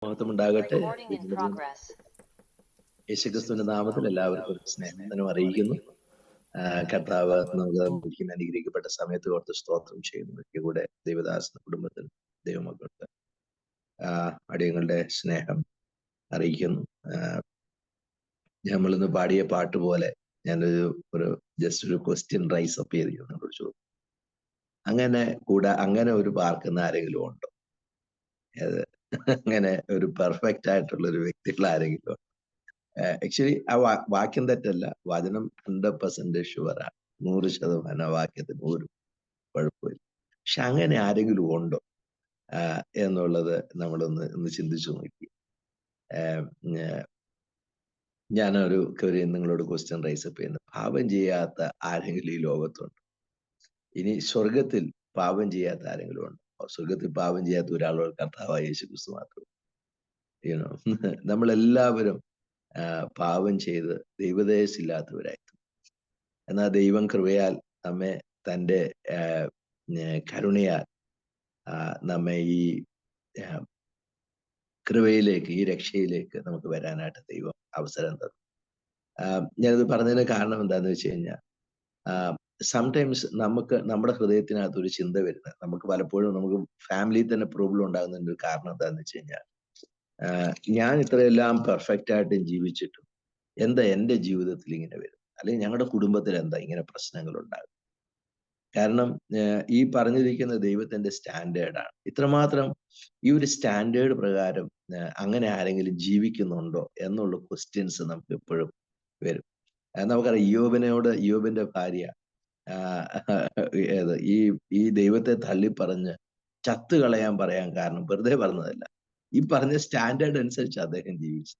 മഹത്വം ഉണ്ടാകട്ടെ. യേശുക്രിസ്തുവിന്റെ നാമത്തിൽ എല്ലാവർക്കും ഒരു സ്നേഹം അറിയിക്കുന്നു. കർത്താവ് നമുക്ക് ഇരിക്കുന്ന അനുഗ്രഹിക്കപ്പെട്ട സമയത്ത് ഓർത്ത് സ്തോത്രം ചെയ്യുന്നു. ഒരിക്കൽ കൂടെ ദൈവദാസന കുടുംബത്തിൽ ദൈവമക്കൾക്ക് അടിയങ്ങളുടെ സ്നേഹം അറിയിക്കുന്നു. നമ്മളിന്ന് പാടിയ പാട്ട് പോലെ ഞാനൊരു ജസ്റ്റ് ഒരു ക്വസ്റ്റ്യൻ റൈസ് അപ്പ് ചെയ്ത് നിങ്ങളോട് ചോദിച്ചു. അങ്ങനെ ഒരു പാർക്കുന്ന ആരെങ്കിലും ഉണ്ടോ? അങ്ങനെ ഒരു പെർഫെക്റ്റ് ആയിട്ടുള്ള ഒരു വ്യക്തികൾ ആരെങ്കിലും? ആക്ച്വലി ആ വാക്യം തെറ്റല്ല, വചനം 100% ഷുവറാണ്. 100% ആ വാക്യത്തിന് ഒരു കുഴപ്പമില്ല. പക്ഷെ അങ്ങനെ ആരെങ്കിലും ഉണ്ടോ എന്നുള്ളത് നമ്മളൊന്ന് ചിന്തിച്ചു നോക്കി. ഞാനൊരു നിങ്ങളോട് ക്വസ്റ്റ്യൻ റൈസ് അപ്പ് ചെയ്യുന്നു. പാപം ചെയ്യാത്ത ആരെങ്കിലും ഈ ലോകത്തുണ്ട്? ഇനി സ്വർഗത്തിൽ പാപം ചെയ്യാത്ത ആരെങ്കിലും ഉണ്ടോ? സ്വർഗത്തിൽ പാപം ചെയ്യാത്ത ഒരാളോട് കർത്താവായ യേശുക്രിസ്തു മാത്രം. നമ്മളെല്ലാവരും പാപം ചെയ്ത് ദൈവദേശമില്ലാത്തവരായി. എന്നാൽ ദൈവം കൃപയാൽ നമ്മെ തൻ്റെ കരുണയാൽ നമ്മെ ഈ കൃപയിലേക്ക്, ഈ രക്ഷയിലേക്ക് നമുക്ക് വരാനായിട്ട് ദൈവം അവസരം തന്നു. ഞാനിത് പറഞ്ഞതിന് കാരണം എന്താണെന്ന് വെച്ച് കഴിഞ്ഞാൽ, സംടൈംസ് നമ്മുടെ ഹൃദയത്തിനകത്ത് ഒരു ചിന്ത വരുന്നത്, നമുക്ക് പലപ്പോഴും നമുക്ക് ഫാമിലിയിൽ തന്നെ പ്രോബ്ലം ഉണ്ടാകുന്നതിൻ്റെ ഒരു കാരണം എന്താണെന്ന് വെച്ച് കഴിഞ്ഞാൽ, ഞാൻ ഇത്രയെല്ലാം പെർഫെക്റ്റ് ആയിട്ടും ജീവിച്ചിട്ടും എന്താ എൻ്റെ ജീവിതത്തിൽ ഇങ്ങനെ വരും, അല്ലെങ്കിൽ ഞങ്ങളുടെ കുടുംബത്തിൽ എന്താ ഇങ്ങനെ പ്രശ്നങ്ങൾ ഉണ്ടാകും? കാരണം ഈ പറഞ്ഞിരിക്കുന്ന ദൈവത്തിന്റെ സ്റ്റാൻഡേർഡാണ്. ഇത്രമാത്രം ഈ ഒരു സ്റ്റാൻഡേർഡ് പ്രകാരം അങ്ങനെ ആരെങ്കിലും ജീവിക്കുന്നുണ്ടോ എന്നുള്ള ക്വസ്റ്റ്യൻസ് നമുക്ക് എപ്പോഴും വരും. നമുക്കറിയാം, യോബിന്റെ ഭാര്യ ഈ ദൈവത്തെ തള്ളിപ്പറഞ്ഞ് ചത്തുകളയാൻ പറയാൻ കാരണം വെറുതെ പറഞ്ഞതല്ല, ഈ പറഞ്ഞ സ്റ്റാൻഡേർഡ് അനുസരിച്ച് അദ്ദേഹം ജീവിച്ചു.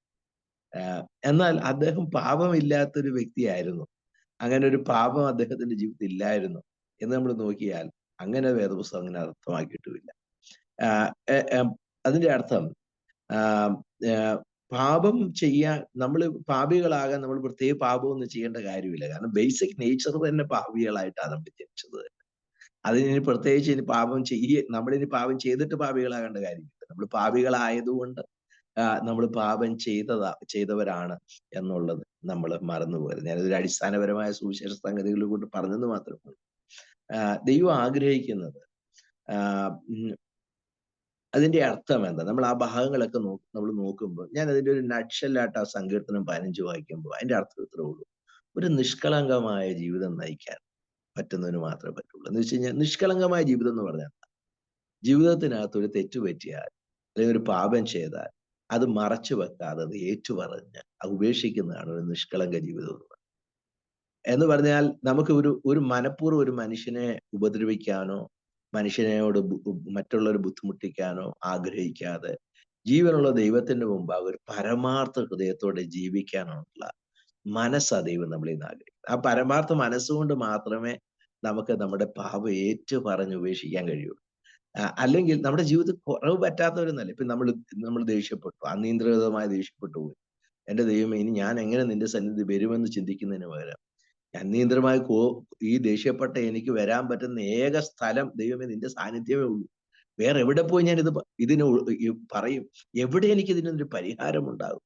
എന്നാൽ അദ്ദേഹം പാപമില്ലാത്തൊരു വ്യക്തിയായിരുന്നു. അങ്ങനെ ഒരു പാപം അദ്ദേഹത്തിന്റെ ജീവിതത്തിൽ ഇല്ലായിരുന്നു എന്ന് നമ്മൾ നോക്കിയാൽ അങ്ങനെ വേദപുസ്തകം അങ്ങനെ അർത്ഥമാക്കിയിട്ടുമില്ല. അതിന്റെ അർത്ഥം പാപം ചെയ്യാൻ, നമ്മൾ പാപികളാകാൻ നമ്മൾ പ്രത്യേക പാപമൊന്നും ചെയ്യേണ്ട കാര്യമില്ല. കാരണം ബേസിക് നേച്ചർ തന്നെ പാപികളായിട്ടാണ് നമ്മൾ ജനിച്ചത്. അതിനി പ്രത്യേകിച്ച് ഇനി നമ്മളിനി പാപം ചെയ്തിട്ട് പാപികളാകേണ്ട കാര്യമില്ല. നമ്മൾ പാപികളായതുകൊണ്ട് നമ്മൾ പാപം ചെയ്തവരാണ് എന്നുള്ളത് നമ്മൾ മറന്നുപോയത്. ഞാനതൊരു അടിസ്ഥാനപരമായ സുവിശേഷ സംഗതികൾ കൊണ്ട് പറഞ്ഞെന്ന് മാത്രമേ. ദൈവം ആഗ്രഹിക്കുന്നത്, അതിന്റെ അർത്ഥം എന്താ? നമ്മൾ ആ ഭാഗങ്ങളൊക്കെ നമ്മൾ നോക്കുമ്പോൾ, ഞാൻ അതിന്റെ ഒരു നട്ഷെല്ലായിട്ട് ആ സങ്കീർത്തനം 15 വായിക്കുമ്പോൾ അതിന്റെ അർത്ഥം ഇത്രേ ഉള്ളൂ: ഒരു നിഷ്കളങ്കമായ ജീവിതം നയിക്കാൻ പറ്റുന്നതിന് മാത്രമേ പറ്റുള്ളൂ. എന്ന് വെച്ച് കഴിഞ്ഞാൽ, നിഷ്കളങ്കമായ ജീവിതം എന്ന് പറഞ്ഞാൽ ജീവിതത്തിനകത്ത് ഒരു തെറ്റ് പറ്റിയാൽ അല്ലെങ്കിൽ ഒരു പാപം ചെയ്താൽ അത് മറച്ചു വെക്കാതെ അത് ഏറ്റുപറഞ്ഞ് ഉപേക്ഷിക്കുന്നതാണ് ഒരു നിഷ്കളങ്ക ജീവിതം എന്ന് പറഞ്ഞാൽ. നമുക്ക് ഒരു മനഃപൂർവ്വം ഒരു മനുഷ്യനെ ഉപദ്രവിക്കാനോ മനുഷ്യനോട് മറ്റുള്ളവർ ബുദ്ധിമുട്ടിക്കാനോ ആഗ്രഹിക്കാതെ ജീവനുള്ള ദൈവത്തിന്റെ മുമ്പാകെ ഒരു പരമാർത്ഥ ഹൃദയത്തോടെ ജീവിക്കാനുള്ള മനസ്സാ ദൈവം നമ്മളിൽ നിന്ന് ആഗ്രഹിക്കുന്നത്. ആ പരമാർത്ഥ മനസ്സുകൊണ്ട് മാത്രമേ നമുക്ക് നമ്മുടെ പാപം ഏറ്റുപറഞ്ഞ് ഉപേക്ഷിക്കാൻ കഴിയുള്ളൂ. അല്ലെങ്കിൽ നമ്മുടെ ജീവിതത്തിൽ കുറവ് പറ്റാത്തവരെന്നല്ല. ഇപ്പൊ നമ്മൾ ദേഷ്യപ്പെട്ടു, അനിയന്ത്രിതമായി ദേഷ്യപ്പെട്ടു പോയി, എന്റെ ദൈവമേ ഇനി ഞാൻ എങ്ങനെ നിന്റെ സന്നിധി വരുമെന്ന് ചിന്തിക്കുന്നതിന് പകരം, അനിയന്ത്രിതമായി ഈ ദേഷ്യപ്പെട്ട എനിക്ക് വരാൻ പറ്റുന്ന ഏക സ്ഥലം ദൈവമേ നിന്റെ സാന്നിധ്യമേ ഉള്ളൂ. വേറെ എവിടെ പോയി ഞാൻ ഇതിന് പറയും? എവിടെ എനിക്ക് ഇതിനൊരു പരിഹാരം ഉണ്ടാകും?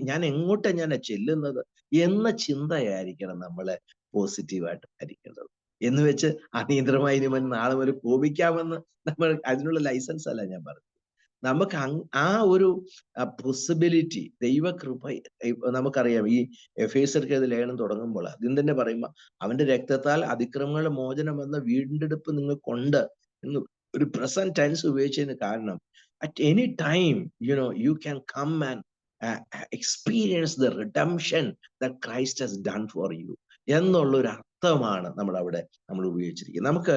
ഞാൻ എങ്ങോട്ടാണ് ഞാൻ ചെല്ലുന്നത് എന്ന ചിന്തയായിരിക്കണം നമ്മളെ പോസിറ്റീവായിട്ട് ഭരിക്കേണ്ടത്. എന്ന് വെച്ച് അനിയന്ത്രമായി ഇനി നാളെ മുതൽ കോപിക്കാമെന്ന് നമ്മൾ അതിനുള്ള ലൈസൻസ് അല്ല ഞാൻ പറഞ്ഞത്. നമുക്ക് ആ ഒരു പോസിബിലിറ്റി ദൈവകൃപ, നമുക്കറിയാം ഈ എഫേസ്യർക്കെതിരെ ലേഖനം തുടങ്ങുമ്പോൾ അതിൽ തന്നെ പറയുമ്പോൾ, അവന്റെ രക്തത്താൽ അതിക്രമങ്ങളുടെ മോചനം എന്ന വീണ്ടെടുപ്പ് നിങ്ങൾക്കുണ്ട് എന്ന് ഒരു പ്രസന്റ് ടെൻസ് ഉപയോഗിച്ചതിന് കാരണം, at any time you can come and experience the redemption that Christ has done for you എന്നുള്ളൊരു അർത്ഥമാണ് നമ്മൾ ഉപയോഗിച്ചിരിക്കുന്നത്.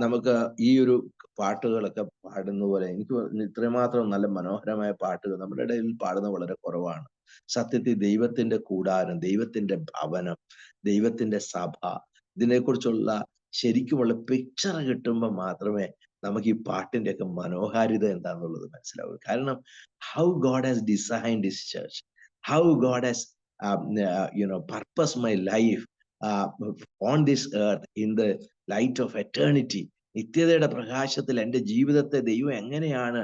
നമുക്ക് ഈ ഒരു പാട്ടുകളൊക്കെ പാടുന്ന പോലെ, എനിക്ക് ഇത്രമാത്രം നല്ല മനോഹരമായ പാട്ടുകൾ നമ്മുടെ ഇടയിൽ പാടുന്ന വളരെ കുറവാണ്. സത്യത്തിൽ ദൈവത്തിന്റെ കൂടാരം, ദൈവത്തിന്റെ ഭവനം, ദൈവത്തിന്റെ സഭ, ഇതിനെക്കുറിച്ചുള്ള ശരിക്കുമുള്ള പിക്ചർ കിട്ടുമ്പോൾ മാത്രമേ നമുക്ക് ഈ പാട്ടിന്റെ ഒക്കെ മനോഹാരിത എന്താന്നുള്ളത് മനസ്സിലാവൂ. കാരണം how God has designed his church, how God has purpose my life on this earth in the light of eternity നിത്യതയുടെ പ്രകാശത്തിൽ എൻ്റെ ജീവിതത്തെ ദൈവം എങ്ങനെയാണ്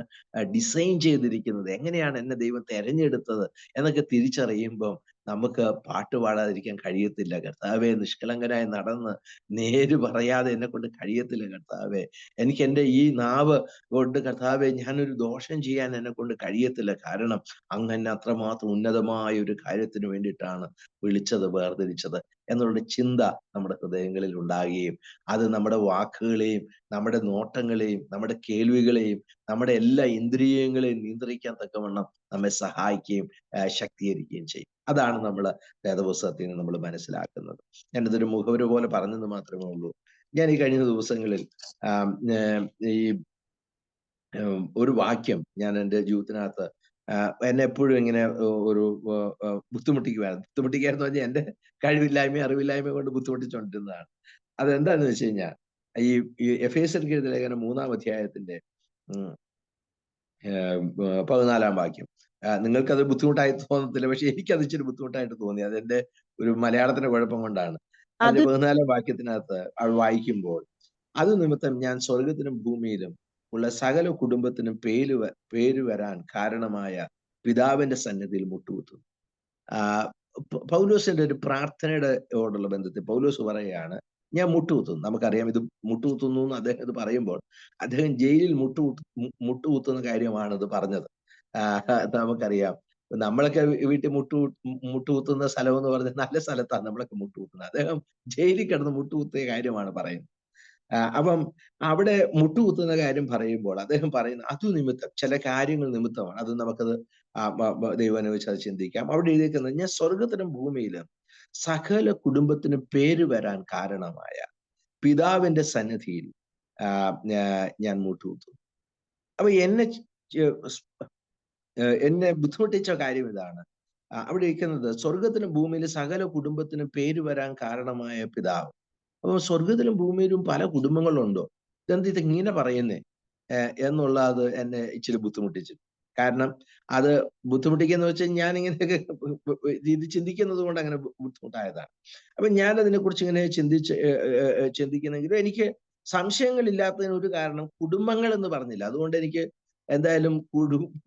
ഡിസൈൻ ചെയ്തിരിക്കുന്നത്, എങ്ങനെയാണ് എന്നെ ദൈവം തെരഞ്ഞെടുത്തത് എന്നൊക്കെ തിരിച്ചറിയുമ്പം നമുക്ക് പാട്ട് പാടാതിരിക്കാൻ കഴിയത്തില്ല. കർത്താവേ, നിഷ്കളങ്കനായി നടന്ന് നേര് പറയാതെ എന്നെക്കൊണ്ട് കഴിയത്തില്ല കർത്താവേ. എനിക്ക് എൻ്റെ ഈ നാവ് കൊണ്ട് കർത്താവേ ഞാനൊരു ദോഷം ചെയ്യാൻ എന്നെക്കൊണ്ട് കഴിയത്തില്ല. കാരണം അങ്ങ് എന്നെ അത്രമാത്രം ഉന്നതമായ ഒരു കാര്യത്തിന് വേണ്ടിയിട്ടാണ് വിളിച്ചത്, വേർതിരിച്ചത് എന്നുള്ള ചിന്ത നമ്മുടെ ഹൃദയങ്ങളിൽ ഉണ്ടാകുകയും അത് നമ്മുടെ വാക്കുകളെയും നമ്മുടെ നോട്ടങ്ങളെയും നമ്മുടെ കേൾവികളെയും നമ്മുടെ എല്ലാ ഇന്ദ്രിയങ്ങളെയും നിയന്ത്രിക്കാൻ തക്കവണ്ണം നമ്മെ സഹായിക്കുകയും ശക്തീകരിക്കുകയും ചെയ്യും. അതാണ് നമ്മൾ വേദപുസ്തകത്തിൽ നിന്ന് നമ്മൾ മനസ്സിലാക്കുന്നത്. ഞാനിതൊരു മുഖവുര പോലെ പറഞ്ഞെന്ന് മാത്രമേ ഉള്ളൂ. ഞാൻ ഈ കഴിഞ്ഞ ദിവസങ്ങളിൽ ഈ ഒരു വാക്യം ഞാൻ എൻ്റെ ജീവിതത്തിനകത്ത് എന്നെ എപ്പോഴും ഇങ്ങനെ ഒരു ബുദ്ധിമുട്ടിക്കുമായിരുന്നു പറഞ്ഞാൽ എൻ്റെ കഴിവില്ലായ്മയും അറിവില്ലായ്മയും കൊണ്ട് ബുദ്ധിമുട്ടിച്ചുകൊണ്ടിരുന്നതാണ്. അതെന്താന്ന് വെച്ച് കഴിഞ്ഞാൽ ഈ എഫേസ്യർക്ക് എഴുതിയ ലേഖനം 3-ാം അധ്യായത്തിന്റെ 14-ാം വാക്യം. നിങ്ങൾക്കത് ബുദ്ധിമുട്ടായി തോന്നത്തില്ല, പക്ഷെ എനിക്കത് ഇച്ചിരി ബുദ്ധിമുട്ടായിട്ട് തോന്നി. അതെന്റെ ഒരു മലയാളത്തിന്റെ കുഴപ്പം കൊണ്ടാണ്. അതിന്റെ 14-ാം വാക്യത്തിനകത്ത് അത് വായിക്കുമ്പോൾ, അത് നിമിത്തം ഞാൻ സ്വർഗത്തിലും ഭൂമിയിലും ഉള്ള സകല കുടുംബത്തിനും പേര് വരാൻ കാരണമായ പിതാവിന്റെ സന്നിധിയിൽ മുട്ടുകുത്തുന്നു. പൗലോസിന്റെ ഒരു പ്രാർത്ഥനയുടെ ഓടുള്ള ബന്ധത്തിൽ പൗലോസ് പറയുകയാണ്, ഞാൻ മുട്ടുകുത്തുന്നു. നമുക്കറിയാം ഇത് മുട്ടുകുത്തുന്നു എന്ന് അദ്ദേഹം ഇത് പറയുമ്പോൾ അദ്ദേഹം ജയിലിൽ മുട്ടുകുത്തുന്ന കാര്യമാണ് ഇത് പറഞ്ഞത്. നമുക്കറിയാം നമ്മളൊക്കെ വീട്ടിൽ മുട്ടുകുത്തുന്ന സ്ഥലം എന്ന് പറഞ്ഞാൽ നല്ല സ്ഥലത്താണ് നമ്മളൊക്കെ മുട്ടുകുത്തുന്നത്. അദ്ദേഹം ജയിലിൽ കിടന്ന് മുട്ടുകുത്തിയ കാര്യമാണ് പറയുന്നത്. അപ്പം അവിടെ മുട്ടുകുത്തുന്ന കാര്യം പറയുമ്പോൾ അദ്ദേഹം പറയുന്ന അതു നിമിത്തം, ചില കാര്യങ്ങൾ നിമിത്തമാണ്. അത് നമുക്കത് ദൈവം അനുവദിച്ച് അത് ചിന്തിക്കാം. അവിടെ എഴുതിയിരിക്കുന്നത്, ഞാൻ സ്വർഗത്തിലും ഭൂമിയിലും സകല കുടുംബത്തിനും പേര് വരാൻ കാരണമായ പിതാവിന്റെ സന്നിധിയിൽ ഞാൻ മുട്ടുകുത്തുന്നു. അപ്പൊ എന്നെ ബുദ്ധിമുട്ടിച്ച കാര്യം ഇതാണ്. അവിടെ ഇരിക്കുന്നത് സ്വർഗത്തിലും ഭൂമിയിലും സകല കുടുംബത്തിനും പേര് വരാൻ കാരണമായ പിതാവ്. അപ്പൊ സ്വർഗത്തിലും ഭൂമിയിലും പല കുടുംബങ്ങളുണ്ടോ? ഇത് ഇങ്ങനെ പറയുന്നേ എന്നുള്ളത് എന്നെ ഇച്ചിരി ബുദ്ധിമുട്ടിച്ചു. കാരണം അത് ബുദ്ധിമുട്ടിക്കുന്ന വെച്ചാൽ ഞാൻ ഇങ്ങനെയൊക്കെ ഇത് ചിന്തിക്കുന്നത് കൊണ്ട് അങ്ങനെ ബുദ്ധിമുട്ടായതാണ്. അപ്പൊ ഞാൻ അതിനെ കുറിച്ച് ഇങ്ങനെ ചിന്തിക്കുന്നെങ്കിലും എനിക്ക് സംശയങ്ങളില്ലാത്തതിന് ഒരു കാരണം കുടുംബങ്ങൾ എന്ന് പറഞ്ഞില്ല. അതുകൊണ്ട് എനിക്ക് എന്തായാലും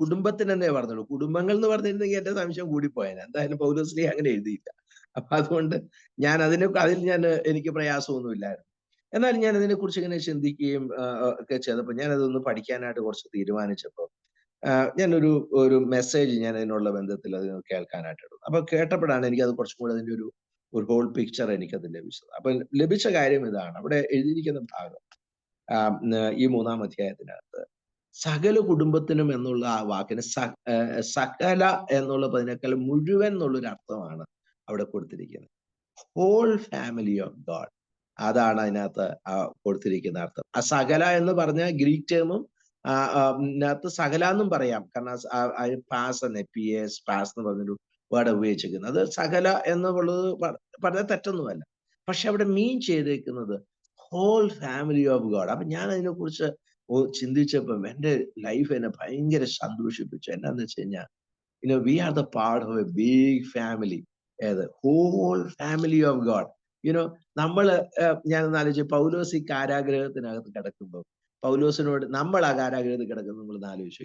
കുടുംബത്തിനെന്നേ പറഞ്ഞുള്ളൂ. കുടുംബങ്ങൾ എന്ന് പറഞ്ഞിരുന്നെങ്കിൽ എന്റെ സംശയം കൂടിപ്പോയേനെ. എന്തായാലും പൗലോസ്ലീഹ അങ്ങനെ എഴുതിയില്ല. അപ്പൊ അതുകൊണ്ട് ഞാൻ അതിൽ എനിക്ക് പ്രയാസമൊന്നുമില്ലായിരുന്നു. എന്നാലും ഞാൻ അതിനെക്കുറിച്ച് ഇങ്ങനെ ചിന്തിക്കുകയും ഒക്കെ ചെയ്തപ്പോൾ ഞാൻ അതൊന്ന് പഠിക്കാനായിട്ട് കുറച്ച് തീരുമാനിച്ചപ്പോൾ ഒരു മെസ്സേജ് ഞാൻ അതിനുള്ള ബന്ധത്തിൽ അത് കേൾക്കാനായിട്ട് എടുത്തു. അപ്പൊ കേട്ടപ്പോഴാണ് എനിക്കത് കുറച്ചും കൂടെ അതിന്റെ ഒരു ഹോൾ പിക്ചർ എനിക്കത് ലഭിച്ചത്. അപ്പൊ ലഭിച്ച കാര്യം ഇതാണ്. അവിടെ എഴുതിയിരിക്കുന്ന ഭാഗം ഈ 3-ാം അധ്യായത്തിനകത്ത് സകല കുടുംബത്തിനും എന്നുള്ള ആ വാക്കിന് സകല എന്നുള്ള പതിനേക്കാൾ മുഴുവൻ എന്നുള്ളൊരു അർത്ഥമാണ് അവിടെ കൊടുത്തിരിക്കുന്നത്. ഹോൾ ഫാമിലി ഓഫ് ഗോഡ്, അതാണ് അതിനകത്ത് കൊടുത്തിരിക്കുന്ന അർത്ഥം. ആ സകല എന്ന് പറഞ്ഞ ഗ്രീക്ക് ടേമും അതിനകത്ത് സകല എന്നും പറയാം. കാരണം പാസ് എന്ന് പറഞ്ഞൊരു വേർഡ് ഉപയോഗിച്ചിരിക്കുന്നത്. അത് സകല എന്നുള്ളത് പറഞ്ഞ തെറ്റൊന്നുമല്ല. പക്ഷെ അവിടെ മീൻ ചെയ്തേക്കുന്നത് ഹോൾ ഫാമിലി ഓഫ് ഗോഡ്. അപ്പൊ ഞാൻ അതിനെക്കുറിച്ച് ചിന്തിച്ചപ്പം എൻ്റെ ലൈഫ് എന്നെ ഭയങ്കര സന്തോഷിപ്പിച്ചു. എന്നാന്ന് വെച്ച് കഴിഞ്ഞാൽ we are the part of a big family, whole family of God. നമ്മള് ഞാനൊന്ന് ആലോചിച്ചു, പൗലോസ് ഈ കാരാഗ്രഹത്തിനകത്ത് കിടക്കുമ്പോൾ പൗലോസിനോട്, നമ്മൾ ആ കാരാഗ്രഹത്തിൽ കിടക്കുന്നത് നമ്മളൊന്ന് ആലോചിച്ചു.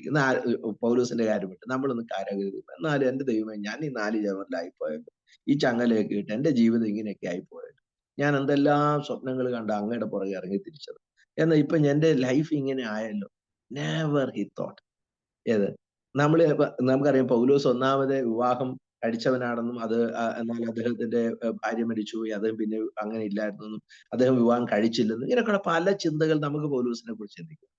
പൗലോസിന്റെ കാര്യം വിട്ട് നമ്മളൊന്ന് കാരാഗ്രഹത്തിൽ, എന്നാലും എന്റെ ദൈവമേ, ഞാൻ ഈ 4 ചവറിലായിപ്പോയത്, ഈ ചങ്ങലയൊക്കെ ഇട്ട് എന്റെ ജീവിതം ഇങ്ങനെയൊക്കെ ആയിപ്പോയത്, ഞാൻ എന്തെല്ലാം സ്വപ്നങ്ങൾ കണ്ട അങ്ങയുടെ പുറകെ ഇറങ്ങി തിരിച്ചത്, എന്നാൽ ഇപ്പൊ എന്റെ ലൈഫ് ഇങ്ങനെ ആയല്ലോ. Never he thought. നമുക്കറിയാം പൗലോസ് ഒന്നാമത് വിവാഹം കഴിച്ചവനാണെന്നും എന്നാൽ അദ്ദേഹത്തിന്റെ ഭാര്യ മരിച്ചുപോയി, അദ്ദേഹം പിന്നെ അങ്ങനെ ഇല്ലായിരുന്നെന്നും അദ്ദേഹം വിവാഹം കഴിച്ചില്ലെന്നും ഇങ്ങനെയൊക്കെയുള്ള പല ചിന്തകൾ നമുക്ക് പൗലോസിനെ കുറിച്ച് ചിന്തിക്കും.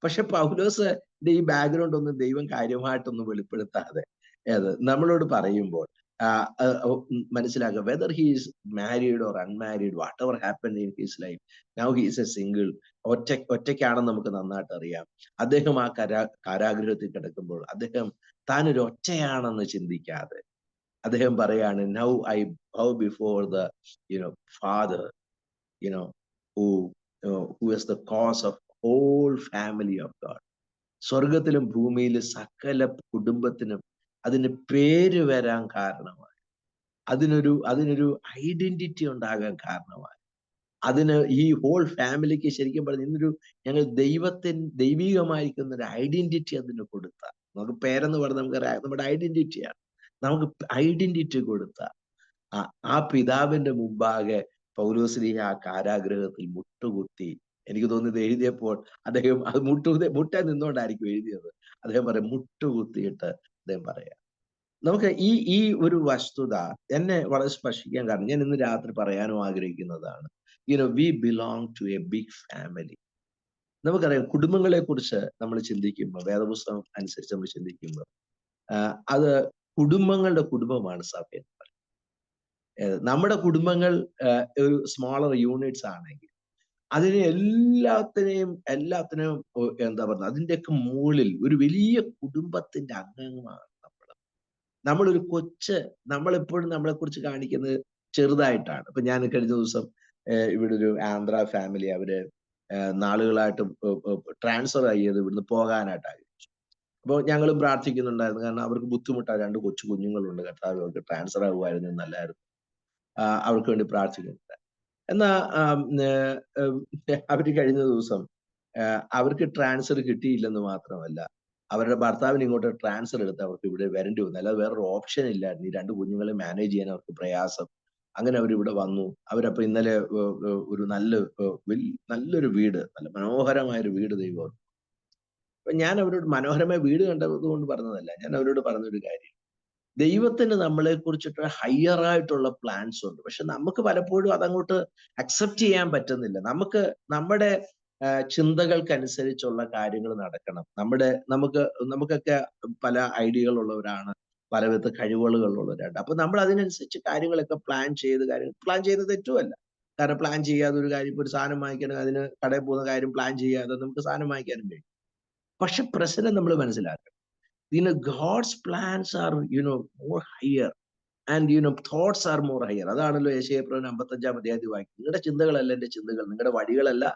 പക്ഷെ പൗലോസിന്റെ ഈ ബാക്ക്ഗ്രൗണ്ട് ഒന്നും ദൈവം കാര്യമായിട്ടൊന്നും വെളിപ്പെടുത്താതെ നമ്മളോട് പറയുമ്പോൾ മനസ്സിലാക്കുക, whether he is married or unmarried, whatever happen in his life, now he is a single. ഒറ്റയ്ക്കാണെന്ന് നമുക്ക് നന്നായിട്ട് അറിയാം. അദ്ദേഹം ആ കാരാഗ്രഹത്തിൽ കിടക്കുമ്പോൾ അദ്ദേഹം താനൊരു ഒറ്റയാണെന്ന് ചിന്തിക്കാതെ അദ്ദേഹം പറയാണ്, now I bow before the father who is the cause of whole family of God. സ്വർഗത്തിലും ഭൂമിയിലും സകല കുടുംബത്തിനും അതിന് പേര് വരാൻ കാരണമായി, അതിനൊരു ഐഡന്റിറ്റി ഉണ്ടാകാൻ കാരണമായി അതിന് ഈ ഹോൾ ഫാമിലിക്ക് ശരിക്കും പറഞ്ഞ ഇന്നൊരു ഞങ്ങൾ ദൈവികമായിരിക്കുന്ന ഒരു ഐഡന്റിറ്റി അതിന് കൊടുത്ത, നമുക്ക് പേരെന്ന് പറഞ്ഞാൽ നമുക്കറിയാം നമ്മുടെ ഐഡന്റിറ്റിയാണ്. നമുക്ക് ഐഡന്റിറ്റി കൊടുത്ത ആ പിതാവിന്റെ മുമ്പാകെ പൗലോസ്ലീഹ ആ കാരാഗ്രഹത്തിൽ മുട്ടുകുത്തി, എനിക്ക് തോന്നിയത് എഴുതിയപ്പോൾ അദ്ദേഹം അത് മുട്ടാൻ നിന്നുകൊണ്ടായിരിക്കും എഴുതിയത്. അദ്ദേഹം പറയാം മുട്ടുകുത്തിയിട്ട് അദ്ദേഹം പറയാം. നമുക്ക് ഈ ഒരു വസ്തുത എന്നെ വളരെ സ്പർശിക്കാൻ കാരണം ഞാൻ ഇന്ന് രാത്രി പറയാനും ആഗ്രഹിക്കുന്നതാണ്. We belong to a big family. നമുക്കറിയാം കുടുംബങ്ങളെ കുറിച്ച് നമ്മൾ ചിന്തിക്കുമ്പോൾ, വേദപുസ്തകം അനുസരിച്ച് നമ്മൾ ചിന്തിക്കുമ്പോൾ അത് കുടുംബങ്ങളുടെ കുടുംബമാണ് സഭ എന്ന് പറയുന്നത്. നമ്മുടെ കുടുംബങ്ങൾ ഒരു സ്മോളർ യൂണിറ്റ്സ് ആണെങ്കിൽ അതിനെ എല്ലാത്തിനെയും എന്താ പറയുക, അതിൻ്റെയൊക്കെ മുകളിൽ ഒരു വലിയ കുടുംബത്തിന്റെ അംഗമാണ് നമ്മളൊരു നമ്മളെപ്പോഴും നമ്മളെ കുറിച്ച് കാണിക്കുന്നത് ചെറുതായിട്ടാണ്. ഇപ്പൊ ഞാൻ കഴിഞ്ഞ ദിവസം ഇവിടെ ഒരു ആന്ധ്ര ഫാമിലി, അവര് നാളുകളായിട്ട് ട്രാൻസ്ഫർ ചെയ്ത് ഇവിടുന്ന് പോകാനായിട്ട് ആഗ്രഹിച്ചു. അപ്പോൾ ഞങ്ങളും പ്രാർത്ഥിക്കുന്നുണ്ടായിരുന്നു, കാരണം അവർക്ക് ബുദ്ധിമുട്ടാണ്, 2 കൊച്ചു കുഞ്ഞുങ്ങളുണ്ട്. കർത്താവ് അവർക്ക് ട്രാൻസ്ഫർ ആകുമായിരുന്നു നല്ലായിരുന്നു, അവർക്ക് വേണ്ടി പ്രാർത്ഥിക്കുന്നുണ്ട്. എന്നാ അവര് കഴിഞ്ഞ ദിവസം അവർക്ക് ട്രാൻസ്ഫർ കിട്ടിയില്ലെന്ന് മാത്രമല്ല, അവരുടെ ഭർത്താവിന് ഇങ്ങോട്ട് ട്രാൻസ്ഫർ എടുത്ത് അവർക്ക് ഇവിടെ വരേണ്ടി വന്നു. അല്ലാതെ വേറൊരു ഓപ്ഷൻ ഇല്ലായിരുന്നു. ഈ 2 കുഞ്ഞുങ്ങളെ മാനേജ് ചെയ്യാൻ അവർക്ക് പ്രയാസം. അങ്ങനെ അവരിവിടെ വന്നു. അവരപ്പോ ഇന്നലെ ഒരു നല്ലൊരു വീട്, നല്ല മനോഹരമായ ഒരു വീട് ദൈവം. അപ്പൊ ഞാൻ അവരോട് മനോഹരമായ വീട് കണ്ടത് കൊണ്ട് പറഞ്ഞതല്ല, ഞാൻ അവരോട് പറഞ്ഞൊരു കാര്യം, ദൈവത്തിന് നമ്മളെ കുറിച്ചിട്ട് ഹയർ ആയിട്ടുള്ള പ്ലാൻസ് ഉണ്ട്. പക്ഷെ നമുക്ക് പലപ്പോഴും അതങ്ങോട്ട് അക്സെപ്റ്റ് ചെയ്യാൻ പറ്റുന്നില്ല. നമ്മുടെ ചിന്തകൾക്കനുസരിച്ചുള്ള കാര്യങ്ങൾ നടക്കണം. നമുക്കൊക്കെ പല ഐഡിയകൾ ഉള്ളവരാണ്, പലവിധ കഴിവുകൾ ഉള്ളവരാണ്. അപ്പൊ നമ്മൾ അതിനനുസരിച്ച് കാര്യങ്ങളൊക്കെ പ്ലാൻ ചെയ്യുന്നത് തെറ്റുമല്ല. കാരണം പ്ലാൻ ചെയ്യാതെ ഒരു കാര്യം, ഇപ്പൊ ഒരു സാധനം വാങ്ങിക്കണം, അതിന് കടയിൽ പോകുന്ന കാര്യം പ്ലാൻ ചെയ്യാതെ നമുക്ക് സാധനം വാങ്ങിക്കാനും കഴിയും. പക്ഷെ പ്രശ്നം നമ്മൾ മനസ്സിലാക്കണം, God's plans are, more higher, and thoughts are more higher. അതാണല്ലോ യെശയ്യാപ്രവചനം 55-ാം അധ്യായത്തിൽ വായിക്കുന്നത്. നിങ്ങളുടെ ചിന്തകളല്ല എന്റെ ചിന്തകൾ, നിങ്ങളുടെ വഴികളല്ല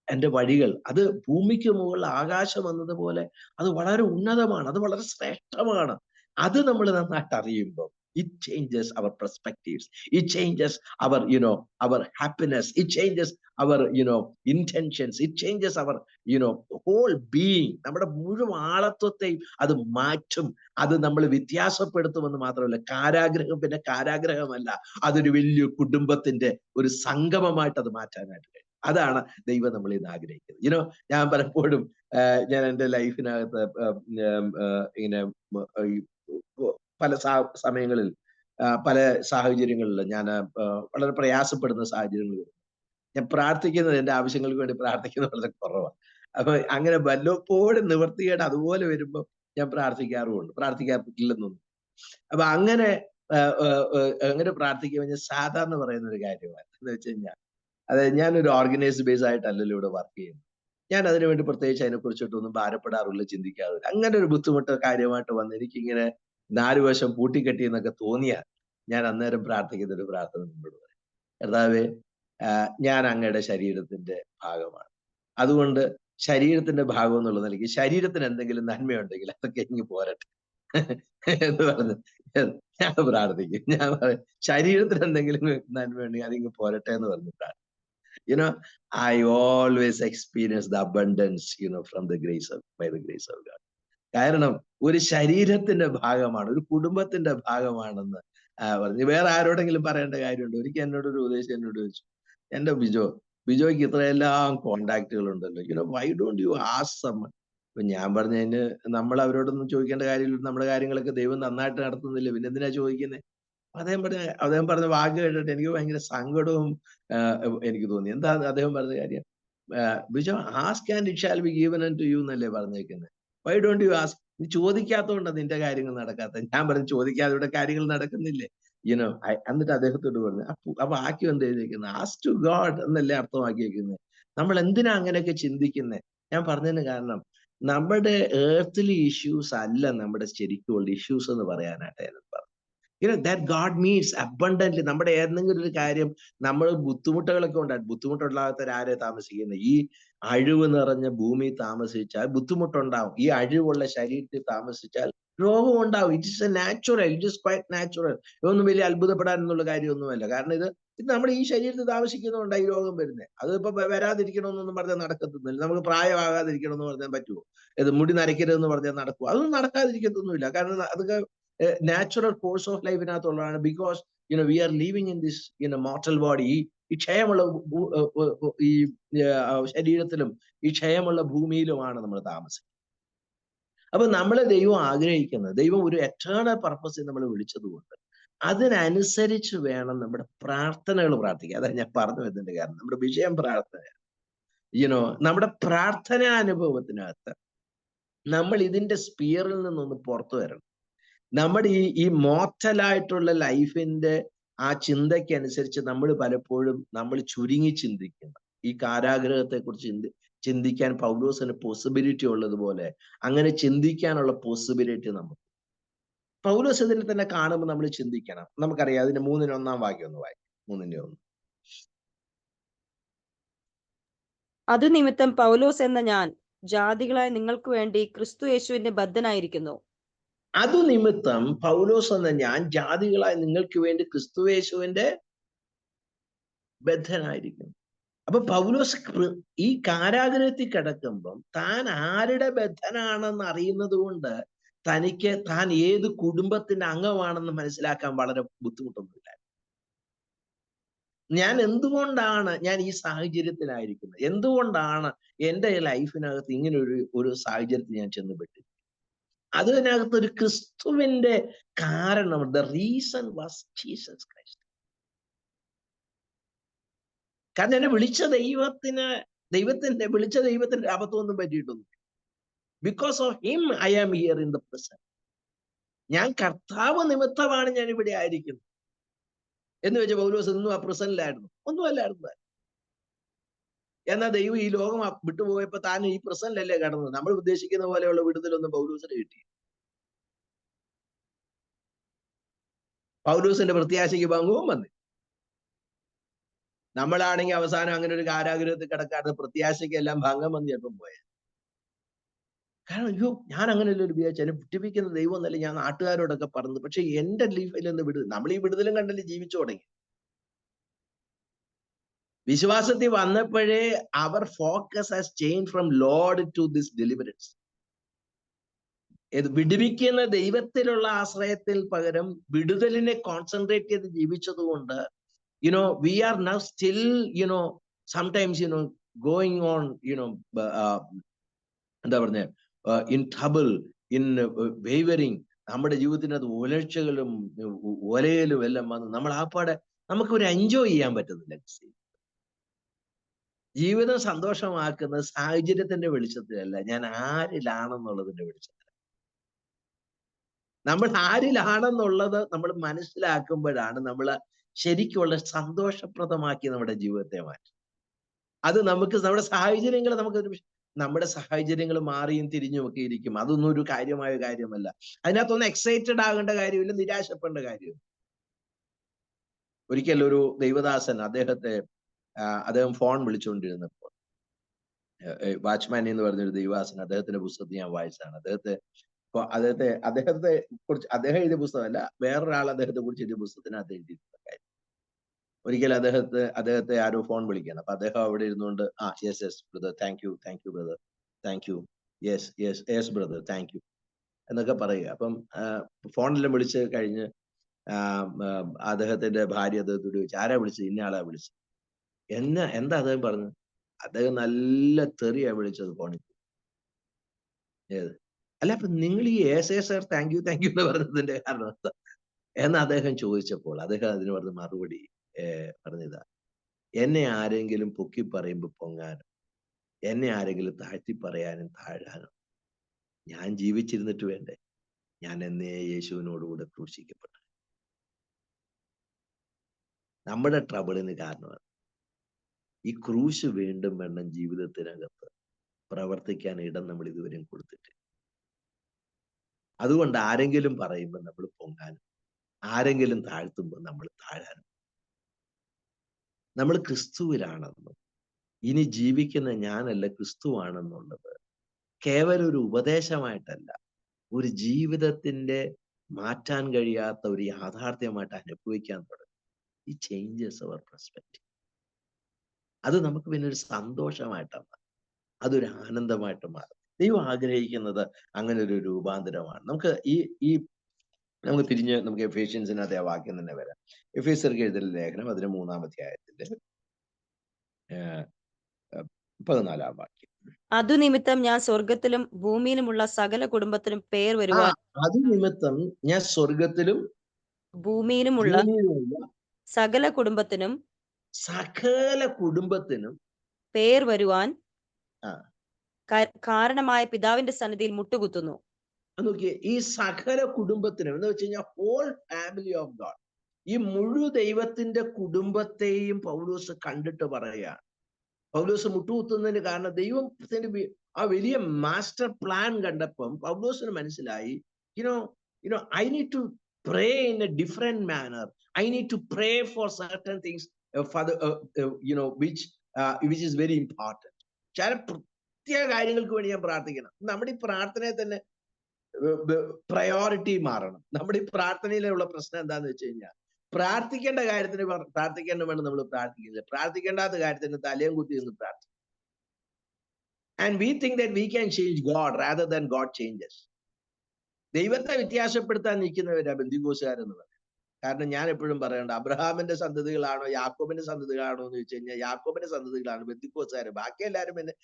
എന്റെ വഴികൾ. അത് ഭൂമിക്ക് മുകളിൽ ആകാശം എന്നതുപോലെ അത് വളരെ ഉന്നതമാണ്, അത് വളരെ ശ്രേഷ്ഠമാണ്. അത് നമ്മൾ നന്നായിട്ട് അറിയുമ്പോൾ it changes our perspectives, it changes our happiness, it changes our intentions, it changes our whole being. നമ്മുടെ മുഴുവൻ ആളത്വത്തെയും അത് മാറ്റും. അത് നമ്മൾ വ്യത്യാസപ്പെടുത്തുമെന്ന് മാത്രമല്ല, പിന്നെ കാരാഗ്രഹമല്ല, അതൊരു വലിയ കുടുംബത്തിന്റെ ഒരു സംഗമമായിട്ട് അത് മാറ്റാനായിട്ട് കഴിയും. അതാണ് ദൈവം നമ്മൾ ഇന്ന് ആഗ്രഹിക്കുന്നത്. ഞാൻ പലപ്പോഴും ഞാൻ എൻ്റെ ലൈഫിനകത്ത് ഇങ്ങനെ പല സമയങ്ങളിൽ പല സാഹചര്യങ്ങളിൽ ഞാൻ വളരെ പ്രയാസപ്പെടുന്ന സാഹചര്യങ്ങളിൽ ഞാൻ പ്രാർത്ഥിക്കുന്നത്, എൻ്റെ ആവശ്യങ്ങൾക്ക് വേണ്ടി പ്രാർത്ഥിക്കുന്നത് വളരെ കുറവാണ്. അപ്പൊ അങ്ങനെ വല്ലപ്പോഴും നിവർത്തികേട് അതുപോലെ വരുമ്പോൾ ഞാൻ പ്രാർത്ഥിക്കാറില്ലെന്നൊന്നും. അപ്പൊ അങ്ങനെ പ്രാർത്ഥിക്കുമ്പോൾ ഞാൻ സാധാരണ പറയുന്ന ഒരു കാര്യമാണ് എന്ന് വെച്ച് കഴിഞ്ഞാൽ, അതായത് ഞാനൊരു ഓർഗനൈസ്ഡ് ബേസ് ആയിട്ടല്ലല്ലോ ഇവിടെ വർക്ക് ചെയ്യുന്നത്. ഞാൻ അതിനുവേണ്ടി പ്രത്യേകിച്ച് അതിനെക്കുറിച്ചിട്ടൊന്നും ഭാരപ്പെടാറില്ല, ചിന്തിക്കാറില്ല. അങ്ങനെ ഒരു ബുദ്ധിമുട്ട് കാര്യമായിട്ട് വന്ന് എനിക്കിങ്ങനെ 4 വശം പൂട്ടിക്കെട്ടി എന്നൊക്കെ തോന്നിയാൽ ഞാൻ അന്നേരം പ്രാർത്ഥിക്കുന്ന ഒരു പ്രാർത്ഥന നിങ്ങളോട് പറയും. കർത്താവേ, ഞാൻ അങ്ങയുടെ ശരീരത്തിന്റെ ഭാഗമാണ്. അതുകൊണ്ട് ശരീരത്തിന്റെ ഭാഗം എന്നുള്ള നിലയ്ക്ക് ശരീരത്തിന് എന്തെങ്കിലും നന്മയുണ്ടെങ്കിൽ അതൊക്കെ ഇങ്ങ് പോരട്ടെ എന്ന് പറഞ്ഞ് ഞാൻ പ്രാർത്ഥിക്കും. ഞാൻ പറയും, ശരീരത്തിന് എന്തെങ്കിലും നന്മയുണ്ടെങ്കിൽ അതിങ്ങ് പോരട്ടെ എന്ന് പറഞ്ഞിട്ടാണ്. I always experience the abundance, from by the grace of God. കാരണം ഒരു ശരീരത്തിന്റെ ഭാഗമാണ്, ഒരു കുടുംബത്തിന്റെ ഭാഗമാണെന്ന് പറഞ്ഞു. വേറെ ആരോടെങ്കിലും പറയേണ്ട കാര്യമുണ്ടോ? ഒരിക്കൽ എന്നോടൊരു ഉപദേശം എന്നോട് ചോദിച്ചു, എന്റെ ബിജോയ്ക്ക് ഇത്രയെല്ലാം കോണ്ടാക്റ്റുകൾ ഉണ്ടല്ലോ, why don't you ask someone? അപ്പൊ ഞാൻ പറഞ്ഞതിന് നമ്മൾ അവരോടൊന്നും ചോദിക്കേണ്ട കാര്യമില്ല, നമ്മുടെ കാര്യങ്ങളൊക്കെ ദൈവം നന്നായിട്ട് നടത്തുന്നില്ല, പിന്നെ എന്തിനാ ചോദിക്കുന്നത്? അദ്ദേഹം പറഞ്ഞ വാക്ക് കേട്ടിട്ട് എനിക്ക് ഭയങ്കര സങ്കടവും എനിക്ക് തോന്നി. എന്താ അദ്ദേഹം പറഞ്ഞ കാര്യം? Bijo, ask and it shall be given unto you എന്നല്ലേ പറഞ്ഞേക്കുന്നത്. Why don't you ask? നീ ചോദിക്കാത്തതുകൊണ്ടാണ് നിന്റെ കാര്യങ്ങൾ നടക്കാത്തത്. ഞാൻ പറഞ്ഞു, ചോദിക്കാതെ ഇവിടെ കാര്യങ്ങൾ നടക്കുന്നില്ലേ? എന്നിട്ട് അദ്ദേഹത്തോട് പറഞ്ഞു, ആ വാക്യം എന്ത് എഴുതിയിരിക്കുന്നത്? ആസ്ക് ടു ഗോഡ് എന്നല്ലേ അർത്ഥമാക്കിയിരിക്കുന്നത്. നമ്മൾ എന്തിനാ അങ്ങനെയൊക്കെ ചിന്തിക്കുന്നത്? ഞാൻ പറഞ്ഞതിന് കാരണം, നമ്മുടെ ഏർത്തിലി ഇഷ്യൂസ് അല്ല നമ്മുടെ ശരിക്കുള്ള ഇഷ്യൂസ് എന്ന് പറയാനായിട്ട് ഞാൻ പറഞ്ഞു. That God meats abundantly. നമ്മുടെ ഏതെങ്കിലും ഒരു കാര്യം നമ്മൾ ബുദ്ധിമുട്ടുകളൊക്കെ ഉണ്ടാകും. ബുദ്ധിമുട്ടുണ്ടാകാത്തവരാരെ താമസിക്കുന്നത്? ഈ അഴിവ് നിറഞ്ഞ ഭൂമി താമസിച്ചാൽ ബുദ്ധിമുട്ടുണ്ടാവും. ഈ അഴിവുള്ള ശരീരത്തിൽ താമസിച്ചാൽ രോഗം ഉണ്ടാവും. It is A natural, it is quite natural. ഇതൊന്നും വലിയ അത്ഭുതപ്പെടാനുള്ള കാര്യമൊന്നുമല്ല. കാരണം ഇത് നമ്മുടെ ഈ ശരീരത്തിൽ താമസിക്കുന്നതുകൊണ്ടാണ് ഈ രോഗം വരുന്നത്. അതിപ്പോ വരാതിരിക്കണമെന്നൊന്നും പറഞ്ഞാൽ നടക്കത്തൊന്നുമില്ല. നമുക്ക് പ്രായമാകാതിരിക്കണമെന്ന് പറഞ്ഞാൽ പറ്റുമോ? ഇത് മുടി നരയ്ക്കരുതെന്ന് പറഞ്ഞാൽ നടക്കുമോ? അതൊന്നും നടക്കാതിരിക്കത്തൊന്നുമില്ല. കാരണം അതൊക്കെ നാച്ചുറൽ കോഴ്സ് ഓഫ് ലൈഫിനകത്തുള്ളതാണ്. Because we are living in this mortal body. ഈ ക്ഷയമുള്ള ഈ ശരീരത്തിലും ഈ ക്ഷയമുള്ള ഭൂമിയിലുമാണ് നമ്മൾ താമസിക്കുന്നത്. അപ്പൊ നമ്മളെ ദൈവം ആഗ്രഹിക്കുന്നത്, ദൈവം ഒരു എറ്റേണൽ പർപ്പസിൽ നമ്മൾ വിളിച്ചതുകൊണ്ട് അതിനനുസരിച്ച് വേണം നമ്മുടെ പ്രാർത്ഥനകൾ പ്രാർത്ഥിക്കുക. അതാണ് ഞാൻ പറഞ്ഞു വരുന്നതിന്റെ കാരണം. നമ്മുടെ വിഷയം പ്രാർത്ഥനയാണ്. നമ്മുടെ പ്രാർത്ഥന അനുഭവത്തിനകത്ത് നമ്മൾ ഇതിന്റെ സ്പിയറിൽ നിന്നൊന്ന് പുറത്തു വരണം. നമ്മുടെ ഈ മോർട്ടലായിട്ടുള്ള ലൈഫിന്റെ ആ ചിന്തയ്ക്കനുസരിച്ച് നമ്മൾ പലപ്പോഴും നമ്മൾ ചുരുങ്ങി ചിന്തിക്കുന്നു. ഈ കാരാഗ്രഹത്തെ കുറിച്ച് ചിന്തിക്കാൻ പൗലോസിന് പോസിബിലിറ്റി ഉള്ളതുപോലെ അങ്ങനെ ചിന്തിക്കാനുള്ള പോസിബിലിറ്റി നമുക്ക് പൗലോസ് ഇതിനെ തന്നെ കാണുമ്പോൾ നമ്മൾ ചിന്തിക്കണം. നമുക്കറിയാം. അതിന്റെ 3-1 വാക്യം ഒന്ന് വായിക്കും. 3-1. അത് നിമിത്തം പൗലോസ് എന്ന ഞാൻ ജാതികളായ നിങ്ങൾക്ക് വേണ്ടി ക്രിസ്തു യേശുവിന്റെ ബദ്ധനായിരിക്കുന്നു. അതു നിമിത്തം പൗലോസ് എന്ന ഞാൻ ജാതികളായ നിങ്ങൾക്ക് വേണ്ടി ക്രിസ്തുയേശുവിന്റെ ബദ്ധനായിരിക്കുന്നു. അപ്പൊ പൗലോസ് ഈ കാരാഗ്രഹത്തിൽ കിടക്കുമ്പം താൻ ആരുടെ ബദ്ധനാണെന്ന് അറിയുന്നത് കൊണ്ട് താൻ ഏത് കുടുംബത്തിന്റെ അംഗമാണെന്ന് മനസ്സിലാക്കാൻ വളരെ ബുദ്ധിമുട്ടൊന്നുമില്ല. ഞാൻ എന്തുകൊണ്ടാണ് ഞാൻ ഈ സാഹചര്യത്തിലായിരിക്കുന്നത്? എന്തുകൊണ്ടാണ് എൻ്റെ ലൈഫിനകത്ത് ഇങ്ങനെ ഒരു സാഹചര്യത്തിൽ ഞാൻ ചെന്നുപെട്ടു? അതിനകത്ത് ഒരു ക്രിസ്തുവിന്റെ കാരണം, the reason was Jesus Christ. കാരണം എന്നെ വിളിച്ച ദൈവത്തിന്റെ അബദ്ധമൊന്നും പറ്റിയിട്ടൊന്നും. Because of him I am here in the present. ഞാൻ കർത്താവ് നിമിത്തമാണ് ഞാൻ ഇവിടെ ആയിരിക്കുന്നത് എന്ന് വെച്ച പൗലോസ് ഇന്നും ആ പ്രസന്റിലായിരുന്നു? ഒന്നുമല്ലായിരുന്നു. എന്നാൽ ദൈവം ഈ ലോകം വിട്ടുപോയപ്പോ താൻ ഈ പ്രസന്റിലല്ലേ കടന്നത്. നമ്മൾ ഉദ്ദേശിക്കുന്ന പോലെയുള്ള വിടുതലൊന്നും പൗലോസിന് കിട്ടി. പൗലോസിന്റെ പ്രത്യാശയ്ക്ക് ഭംഗവും വന്നു. നമ്മളാണെങ്കിൽ അവസാനം അങ്ങനെ ഒരു കാരാഗ്രഹത്തിൽ കിടക്കാതെ പ്രത്യാശയ്ക്ക് എല്ലാം ഭംഗം വന്ന് ചിലപ്പം പോയത്. കാരണം അയ്യോ, ഞാൻ അങ്ങനെയല്ല ഒരു വിചാരിച്ചു. എന്നെ വിട്ടിപ്പിക്കുന്ന ദൈവം എന്നല്ല ഞാൻ നാട്ടുകാരോടൊക്കെ പറഞ്ഞത്. പക്ഷെ എന്റെ ലൈഫിൽ നിന്ന് നമ്മൾ ഈ വിടുതലും കണ്ടല്ലേ ജീവിച്ചു തുടങ്ങി. വിശ്വാസത്തിൽ വന്നപ്പോഴേ അവർ focus has change from Lord to this deliverance. വിടുവിക്കുന്ന ദൈവത്തിലുള്ള ആശ്രയത്തിൽ പകരം വിടുതലിനെ കോൺസെൻട്രേറ്റ് ചെയ്ത് ജീവിച്ചതുകൊണ്ട് we are now still sometimes going on എന്താ പറഞ്ഞ in trouble, in wavering. നമ്മുടെ ജീവിതത്തിനകത്ത് ഉലർച്ചകളും ഒലയിലും എല്ലാം വന്ന് നമ്മൾ നമുക്കൊരു എൻജോയ് ചെയ്യാൻ പറ്റുന്നില്ല. ജീവിതം സന്തോഷമാക്കുന്നത് സാഹചര്യത്തിന്റെ വെളിച്ചത്തിലല്ല, ഞാൻ ആരിലാണെന്നുള്ളതിന്റെ വെളിച്ചത്തിൽ. നമ്മൾ ആരിലാണെന്നുള്ളത് നമ്മൾ മനസ്സിലാക്കുമ്പോഴാണ് നമ്മൾ ശരിക്കുള്ള സന്തോഷപ്രദമാക്കി നമ്മുടെ ജീവിതത്തെ മാറ്റും. അത് നമ്മുടെ സാഹചര്യങ്ങൾ മാറിയും തിരിഞ്ഞും ഒക്കെ ഇരിക്കും. അതൊന്നും ഒരു കാര്യമായ കാര്യമല്ല. അതിനകത്തൊന്നും എക്സൈറ്റഡ് ആകേണ്ട കാര്യമില്ല, നിരാശപ്പെടേണ്ട കാര്യമില്ല. ഒരിക്കൽ ഒരു ദൈവദാസൻ അദ്ദേഹം ഫോൺ വിളിച്ചുകൊണ്ടിരുന്നപ്പോൾ വാച്ച്മാൻ എന്ന് പറഞ്ഞൊരു ദൈവദാസൻ, അദ്ദേഹത്തിന്റെ പുസ്തകത്തിൽ ഞാൻ വായിച്ചതാണ്. അദ്ദേഹത്തെ കുറിച്ച് അദ്ദേഹം എഴുതിയ പുസ്തകമല്ല, വേറൊരാൾ അദ്ദേഹത്തെ കുറിച്ച് എഴുതിയ പുസ്തകത്തിനകത്ത് എഴുതിയിട്ടുള്ള കാര്യം. ഒരിക്കൽ അദ്ദേഹത്തെ ആരോ ഫോൺ വിളിക്കണം. അപ്പൊ അദ്ദേഹം അവിടെ ഇരുന്നുകൊണ്ട് yes brother, thank you brother, thank you, yes brother, thank you എന്നൊക്കെ പറയുക. അപ്പം ഫോണെല്ലാം വിളിച്ച് കഴിഞ്ഞ് അദ്ദേഹത്തിന്റെ ഭാര്യ അദ്ദേഹത്തോട് ചോദിച്ചു, ആരാ വിളിച്ചത്? ഇന്ന ആളാ വിളിച്ചത്. എന്താ അദ്ദേഹം പറഞ്ഞു? അദ്ദേഹം നല്ല തെറിയാ വിളിച്ചത് ഫോണിൽ. അല്ല, അപ്പൊ നിങ്ങൾ ഈ സർ താങ്ക് യു എന്ന് പറഞ്ഞതിന്റെ കാരണം എന്താ എന്ന് അദ്ദേഹം ചോദിച്ചപ്പോൾ അദ്ദേഹം അതിന് പറഞ്ഞ മറുപടി പറഞ്ഞതാ, എന്നെ ആരെങ്കിലും പൊക്കി പറയുമ്പോൾ പൊങ്ങാനും എന്നെ ആരെങ്കിലും താഴ്ത്തി പറയാനും താഴാനും ഞാൻ ജീവിച്ചിരുന്നിട്ട് വേണ്ടേ? ഞാൻ എന്നേ യേശുവിനോടുകൂടെ ക്രൂശിക്കപ്പെട്ടു. നമ്മുടെ ട്രബിളിന് കാരണമാണ് ഈ ക്രൂശ് വീണ്ടും വേണം ജീവിതത്തിനകത്ത് പ്രവർത്തിക്കാൻ ഇടം നമ്മൾ ഇതുവരെയും കൊടുത്തിട്ട്. അതുകൊണ്ട് ആരെങ്കിലും പറയുമ്പോൾ നമ്മൾ പൊങ്ങാനും ആരെങ്കിലും താഴ്ത്തുമ്പോൾ നമ്മൾ താഴാൻ, നമ്മൾ ക്രിസ്തുവിലാണെന്നും ഇനി ജീവിക്കുന്ന ഞാനല്ല ക്രിസ്തുവാണെന്നുള്ളത് കേവലം ഒരു ഉപദേശമായിട്ടല്ല, ഒരു ജീവിതത്തിന്റെ മാറ്റാൻ കഴിയാത്ത ഒരു യാഥാർത്ഥ്യമായിട്ട് അനുഭവിക്കാൻ തുടങ്ങും. ഈ ചേഞ്ചസ് അവർ പെർസ്പെക്റ്റീവ്. അത് നമുക്ക് പിന്നെ ഒരു സന്തോഷമായിട്ടാണ്, അതൊരു ആനന്ദമായിട്ട് മാറും. ദൈവം ആഗ്രഹിക്കുന്നത് അങ്ങനെ ഒരു രൂപാന്തരമാണ്. നമുക്ക് ഈ നമുക്ക് തിരിഞ്ഞ് നമുക്ക് എഫേഷ്യൻസിനകത്തെ ആ വാക്യം തന്നെ വരാം. എഫേസ്യർക്ക് എഴുതിയ ലേഖനം അതിന് 3-ാം അധ്യായത്തിന്റെ 14-ാം വാക്യം. അതു നിമിത്തം ഞാൻ സ്വർഗത്തിലും ഭൂമിയിലുമുള്ള സകല കുടുംബത്തിനും പേർ വരുവാൻ അത് നിമിത്തം ഞാൻ സ്വർഗത്തിലും ഭൂമിയിലുമുള്ള ഭൂമിയിലുമുള്ള സകല കുടുംബത്തിനും പേർ വരുവാൻ ആ കാരണമായ പിതാവിന്റെ സന്നിധിയിൽ മുട്ടുകുത്തുന്നു. നോക്കിയേ, ഈ സകല കുടുംബത്തിനും എന്ന് വെച്ച് കഴിഞ്ഞാൽ ഹോൾ ഫാമിലി ഓഫ് ഗോഡ്, ഈ മുഴു ദൈവത്തിന്റെ കുടുംബത്തെയും പൗലോസ് കണ്ടിട്ട് പറയുകയാണ്. പൗലോസ് മുട്ടുകുത്തുന്നതിന് കാരണം ദൈവത്തിന്റെ ആ വലിയ മാസ്റ്റർ പ്ലാൻ കണ്ടപ്പം പൗലോസിന് മനസ്സിലായി, you know I need to pray in a different manner. I need to pray for certain things which is very important. ചില പ്രത്യേക കാര്യങ്ങൾക്ക് വേണ്ടി ഞാൻ പ്രാർത്ഥിക്കണം. നമ്മുടെ ഈ പ്രാർത്ഥനയെ തന്നെ പ്രയോറിറ്റി മാറണം. നമ്മുടെ ഈ പ്രാർത്ഥനയിലുള്ള പ്രശ്നം എന്താന്ന് വെച്ച് കഴിഞ്ഞാൽ, പ്രാർത്ഥിക്കേണ്ട കാര്യത്തിന് പ്രാർത്ഥിക്കേണ്ട വേണം നമ്മൾ പ്രാർത്ഥിക്കില്ല, പ്രാർത്ഥിക്കേണ്ടാത്ത കാര്യത്തിന് തലയും കുത്തി നിന്ന് പ്രാർത്ഥിക്കും. And we think that we can change God rather than God changes. ദൈവത്തെ വ്യത്യാസപ്പെടുത്താൻ നിൽക്കുന്നവരാ ബന്ധിക്കോസുകാരെന്ന് പറയും. കാരണം ഞാൻ എപ്പോഴും പറയണ്ട, അബ്രഹാമിന്റെ സന്തതികളാണോ യാക്കോബിന്റെ സന്തതികളാണോ എന്ന് ചോദിച്ചു കഴിഞ്ഞാൽ യാക്കോബിന്റെ സന്തതികളാണ് ബന്ധിക്കോസുകാർ. ബാക്കി എല്ലാവരും പിന്നെ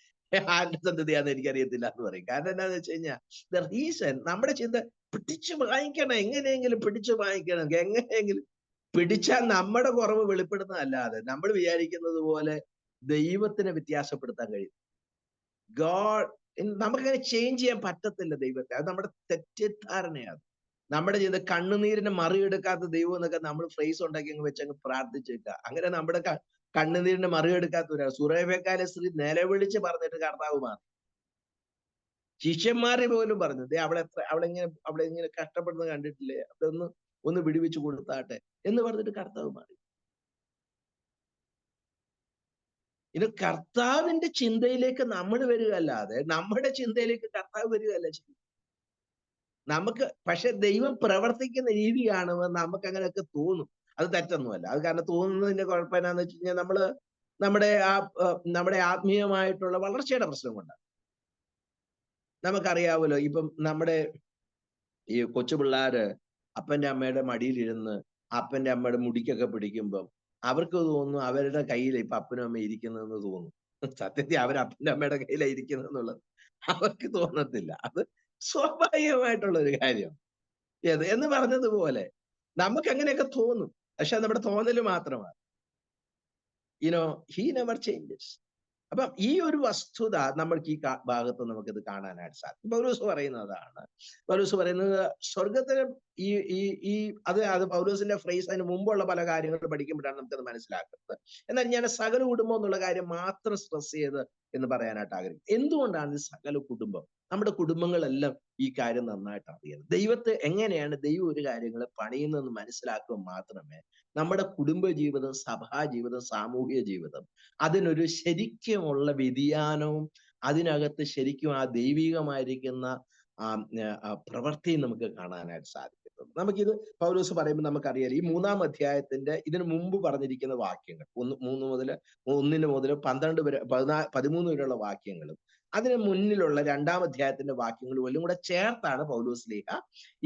ആരുടെ സന്തതിയാന്ന് എനിക്കറിയത്തില്ല എന്ന് പറയും. കാരണം എന്താന്ന് വെച്ച് കഴിഞ്ഞാൽ ദ റീസൺ, നമ്മുടെ ചിന്ത പിടിച്ചു വാങ്ങിക്കണം, എങ്ങനെയെങ്കിലും പിടിച്ചു വാങ്ങിക്കണം, എങ്ങനെയെങ്കിലും പിടിച്ചാൽ നമ്മുടെ കുറവ് വെളിപ്പെടുന്നതല്ലാതെ നമ്മൾ വിചാരിക്കുന്നത് പോലെ ദൈവത്തിനെ വ്യത്യാസപ്പെടുത്താൻ കഴിയും. ഗോഡ്, നമുക്കങ്ങനെ ചേഞ്ച് ചെയ്യാൻ പറ്റത്തില്ല ദൈവത്തെ. അത് നമ്മുടെ തെറ്റിദ്ധാരണയാണ്. നമ്മുടെ ചിന്ത കണ്ണുനീരിനെ മറികെടുക്കാത്ത ദൈവം എന്നൊക്കെ നമ്മൾ ഫ്രേസ് ഉണ്ടാക്കി അങ്ങ് വെച്ചങ്ങ് പ്രാർത്ഥിച്ചേക്കുക. അങ്ങനെ നമ്മുടെ കണ്ണുനീരിനെ മറികെടുക്കാത്തവരാണ്. സുറേബേക്കാലെ സ്ത്രീ നിലവിളിച്ച് പറഞ്ഞിട്ട് കർത്താവ് മാറി. ശിഷ്യന്മാരെ പോലും പറഞ്ഞു, അവളെ ഇങ്ങനെ കഷ്ടപ്പെടുന്നത് കണ്ടിട്ടില്ലേ, അവിടെ ഒന്ന് വിടുവിച്ചു കൊടുത്താട്ടെ എന്ന് പറഞ്ഞിട്ട് കർത്താവ് മാറി. ഇത് കർത്താവിന്റെ ചിന്തയിലേക്ക് നമ്മൾ വരികയല്ലാതെ നമ്മുടെ ചിന്തയിലേക്ക് കർത്താവ് വരികയല്ല ചെയ്യും. നമുക്ക് പക്ഷെ ദൈവം പ്രവർത്തിക്കുന്ന രീതി കാണുമ്പോൾ നമുക്ക് അങ്ങനെയൊക്കെ തോന്നും. അത് തെറ്റൊന്നുമല്ല. അത് കാരണം തോന്നുന്നതിന്റെ കുഴപ്പം എന്നാന്ന് വെച്ച് കഴിഞ്ഞാൽ നമ്മുടെ ആത്മീയമായിട്ടുള്ള വളർച്ചയുടെ പ്രശ്നം കൊണ്ടാണ്. നമുക്കറിയാമല്ലോ, ഇപ്പം നമ്മുടെ ഈ കൊച്ചു പിള്ളേര് അപ്പന്റെ അമ്മയുടെ മടിയിലിരുന്ന് അപ്പന്റെ അമ്മയുടെ മുടിക്കൊക്കെ പിടിക്കുമ്പം അവർക്ക് തോന്നുന്നു അവരുടെ കയ്യിൽ ഇപ്പൊ അപ്പനും അമ്മ ഇരിക്കുന്നതെന്ന് തോന്നും. സത്യത്തിൽ അവർ അപ്പന്റെ അമ്മയുടെ കയ്യിലാണ് ഇരിക്കുന്നതെന്നുള്ളത് അവർക്ക് തോന്നത്തില്ല. അത് സ്വാഭാവികമായിട്ടുള്ള ഒരു കാര്യം. എന്ന് പറഞ്ഞതുപോലെ നമുക്ക് അങ്ങനെയൊക്കെ തോന്നും. പക്ഷെ നമ്മുടെ തോന്നല് മാത്രമാണ്. He never changes. അപ്പം ഈ ഒരു വസ്തുത നമ്മൾക്ക് ഈ ഭാഗത്ത് നമുക്കിത് കാണാനായിട്ട് സാധിക്കും. പൗലോസ് പറയുന്നതാണ്. പൗലോസ് പറയുന്നത് സ്വർഗത്തിലും അത് പൗലോസിന്റെ ഫ്രേസ് അതിന് മുമ്പുള്ള പല കാര്യങ്ങൾ പഠിക്കുമ്പോഴാണ് നമുക്കത് മനസ്സിലാക്കുന്നത്. എന്നാൽ ഞാൻ സകല കുടുംബം എന്നുള്ള കാര്യം മാത്രം സ്ട്രെസ് ചെയ്ത് എന്ന് പറയാനായിട്ട് ആഗ്രഹിക്കും. എന്തുകൊണ്ടാണ് ഈ സകല കുടുംബം? നമ്മുടെ കുടുംബങ്ങളെല്ലാം ഈ കാര്യം നന്നായിട്ട് അറിയണം. ദൈവത്തെ എങ്ങനെയാണ് ദൈവം ഒരു കാര്യങ്ങളെ പണിയുന്നതെന്ന് മനസ്സിലാക്കുക മാത്രമേ നമ്മുടെ കുടുംബ ജീവിതം, സഭാ ജീവിതം, സാമൂഹിക ജീവിതം അതിനൊരു ശരിക്കുമുള്ള വ്യതിയാനവും അതിനകത്ത് ശരിക്കും ആ ദൈവികമായിരിക്കുന്ന പ്രവൃത്തി നമുക്ക് കാണാനായിട്ട് സാധിക്കും. നമുക്കിത് പൗലോസ് പറയുമ്പോൾ നമുക്കറിയാം, ഈ 3-ാം അധ്യായത്തിന്റെ ഇതിനു മുമ്പ് പറഞ്ഞിരിക്കുന്ന വാക്യങ്ങൾ 1 മുതൽ 12 വരെ 13 വരെയുള്ള വാക്യങ്ങളും അതിന് മുന്നിലുള്ള 2-ാം അധ്യായത്തിന്റെ വാക്യങ്ങളും എല്ലാം കൂടെ ചേർത്താണ് പൗലോസ് ലീഹ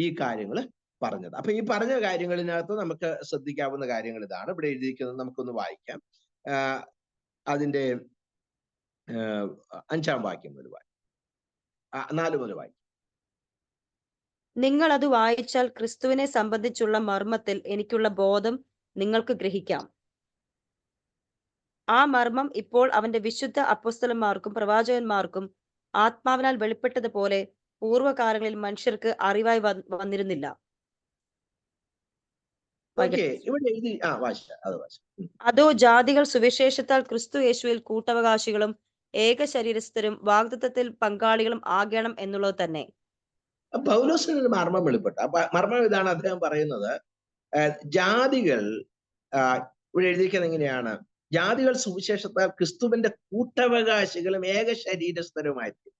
ഈ കാര്യങ്ങൾ പറഞ്ഞത്. അപ്പൊ ഈ പറഞ്ഞ കാര്യങ്ങളിനകത്ത് നമുക്ക് ശ്രദ്ധിക്കാവുന്ന കാര്യങ്ങൾ ഇതാണ് ഇവിടെ എഴുതിയിരിക്കുന്നത്. നമുക്കൊന്ന് വായിക്കാം. അതിന്റെ 5-ാം വാക്യം മുതൽ 4 മുതൽ വായിക്കാം. നിങ്ങൾ അത് വായിച്ചാൽ ക്രിസ്തുവിനെ സംബന്ധിച്ചുള്ള മർമ്മത്തിൽ എനിക്കുള്ള ബോധം നിങ്ങൾക്ക് ഗ്രഹിക്കാം. ആ മർമ്മം ഇപ്പോൾ അവന്റെ വിശുദ്ധ അപ്പോസ്തലന്മാർക്കും പ്രവാചകന്മാർക്കും ആത്മാവിനാൽ വെളിപ്പെട്ടതുപോലെ പൂർവ്വകാലങ്ങളിൽ മനുഷ്യർക്ക് അറിവായി വന്നിരുന്നില്ല. അതോ ജാതികൾ സുവിശേഷത്താൽ ക്രിസ്തു യേശുവിൽ കൂട്ടവകാശികളും ഏക ശരീരസ്ഥരും വാഗ്ദത്തത്തിൽ പങ്കാളികളും ആകണം എന്നുള്ളത് തന്നെ. പൗലോസിന് ഒരു മർമ്മം വെളിപ്പെട്ടു. മർമ്മം ഇതാണ് അദ്ദേഹം പറയുന്നത്. ജാതികൾ ഇവിടെ എഴുതിയിരിക്കുന്നത് എങ്ങനെയാണ്? ജാതികൾ സുവിശേഷത്താൽ ക്രിസ്തുവിന്റെ കൂട്ടവകാശികളും ഏക ശരീരസ്ഥരുമായിരിക്കും.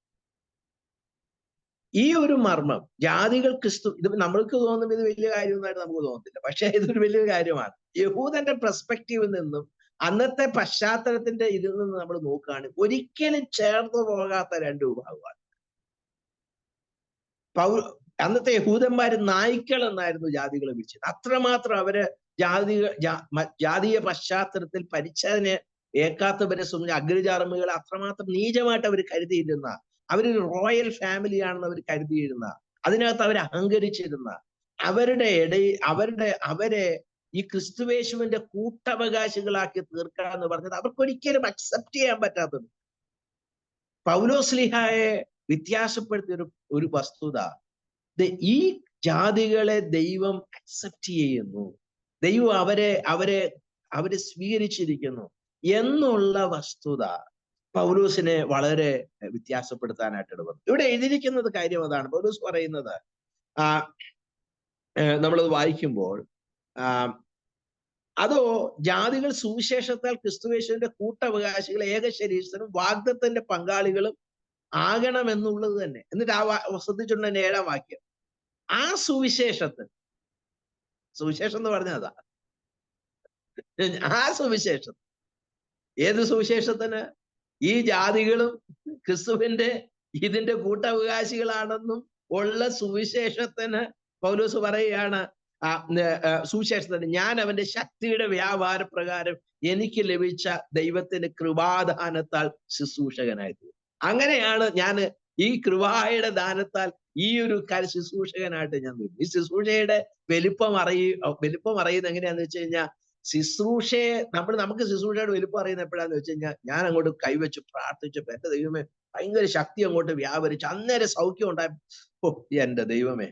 ഈ ഒരു മർമ്മം, ജാതികൾ ക്രിസ്തു, ഇത് നമ്മൾക്ക് തോന്നുമ്പോൾ ഇത് വലിയ കാര്യമൊന്നായിട്ട് നമുക്ക് തോന്നത്തില്ല, പക്ഷെ ഇതൊരു വലിയൊരു കാര്യമാണ്. യഹൂദന്റെ പെർസ്പെക്റ്റീവിൽ നിന്നും അന്നത്തെ പശ്ചാത്തലത്തിന്റെ ഇതിൽ നിന്ന് നമ്മൾ നോക്കുകയാണ്, ഒരിക്കലും ചേർന്നു പോകാത്ത രണ്ട് വിഭാഗമാണ്. അന്നത്തെ യഹൂദന്മാര് നായ്ക്കൾ എന്നായിരുന്നു ജാതികളെ വിളിച്ചത്. അത്രമാത്രം അവര് ജാതീയ പശ്ചാത്തലത്തിൽ പരിച്ഛേദന ഏക്കാത്തവരെ സംബന്ധിച്ച് അഗ്രചാർമ്മികളെ അത്രമാത്രം നീചമായിട്ട് അവർ കരുതിയിരുന്ന, അവരൊരു റോയൽ ഫാമിലിയാണെന്ന് അവർ കരുതിയിരുന്ന, അതിനകത്ത് അവർ അഹങ്കരിച്ചിരുന്ന, അവരെ ഈ ക്രിസ്തുവേശുവിന്റെ കൂട്ടവകാശികളാക്കി തീർക്കുക എന്ന് പറഞ്ഞത് അവർക്കൊരിക്കലും അക്സെപ്റ്റ് ചെയ്യാൻ പറ്റാത്തത്. പൗലോസ്ലീഹായെ വ്യത്യാസപ്പെടുത്തിയ ഒരു വസ്തുത, ഈ ജാതികളെ ദൈവം അക്സെപ്റ്റ് ചെയ്യുന്നു, ദൈവം അവരെ സ്വീകരിച്ചിരിക്കുന്നു എന്നുള്ള വസ്തുത പൗലോസിനെ വളരെ വ്യത്യാസപ്പെടുത്താനായിട്ട് ഇടവന്നു. ഇവിടെ എഴുതിയിരിക്കുന്നത് കാര്യം അതാണ്. പൗലോസ് പറയുന്നത്, നമ്മളത് വായിക്കുമ്പോൾ, അതോ ജാതികൾ സുവിശേഷത്താൽ ക്രിസ്തുവേശുവിന്റെ കൂട്ടവകാശികൾ ഏക ശരീരസ്ഥരും വാഗ്ദത്തത്തിന്റെ പങ്കാളികളും ആകണമെന്നുള്ളത് തന്നെ. എന്നിട്ട് ശ്രദ്ധിച്ചുകൊണ്ട് തന്നെ 7-ാം വാക്യം, ആ സുവിശേഷം എന്ന് പറഞ്ഞാൽ അതാ, ആ സുവിശേഷം, ഏത് സുവിശേഷത്തിന്? ഈ ജാതികളും ക്രിസ്തുവിന്റെ ഇതിന്റെ കൂട്ടവകാശികളാണെന്നും ഉള്ള സുവിശേഷത്തിന് പൗലോസ് പറയുകയാണ്, സുവിശേഷത്തിന് ഞാൻ അവന്റെ ശക്തിയുടെ വ്യാപാര പ്രകാരം എനിക്ക് ലഭിച്ച ദൈവത്തിന്റെ കൃപാദാനത്താൽ ശുശ്രൂഷകനായിരുന്നു. അങ്ങനെയാണ് ഞാൻ ഈ കൃപായുടെ ദാനത്താൽ ഈ ഒരു ശുശ്രൂഷകനായിട്ട് ഞാൻ വരും. ഈ ശുശ്രൂഷയുടെ വലിപ്പം അറിയുന്നത് എങ്ങനെയാന്ന് വെച്ച് കഴിഞ്ഞാൽ, നമുക്ക് ശുശ്രൂഷയുടെ വലിപ്പം അറിയുന്ന എപ്പോഴാന്ന് വെച്ച് കഴിഞ്ഞാൽ, ഞാൻ അങ്ങോട്ട് കൈവച്ച് പ്രാർത്ഥിച്ചപ്പോ എന്റെ ദൈവമേ ഭയങ്കര ശക്തി അങ്ങോട്ട് വ്യാപരിച്ച് അന്നേരം സൗഖ്യം ഉണ്ടായി. എന്റെ ദൈവമേ,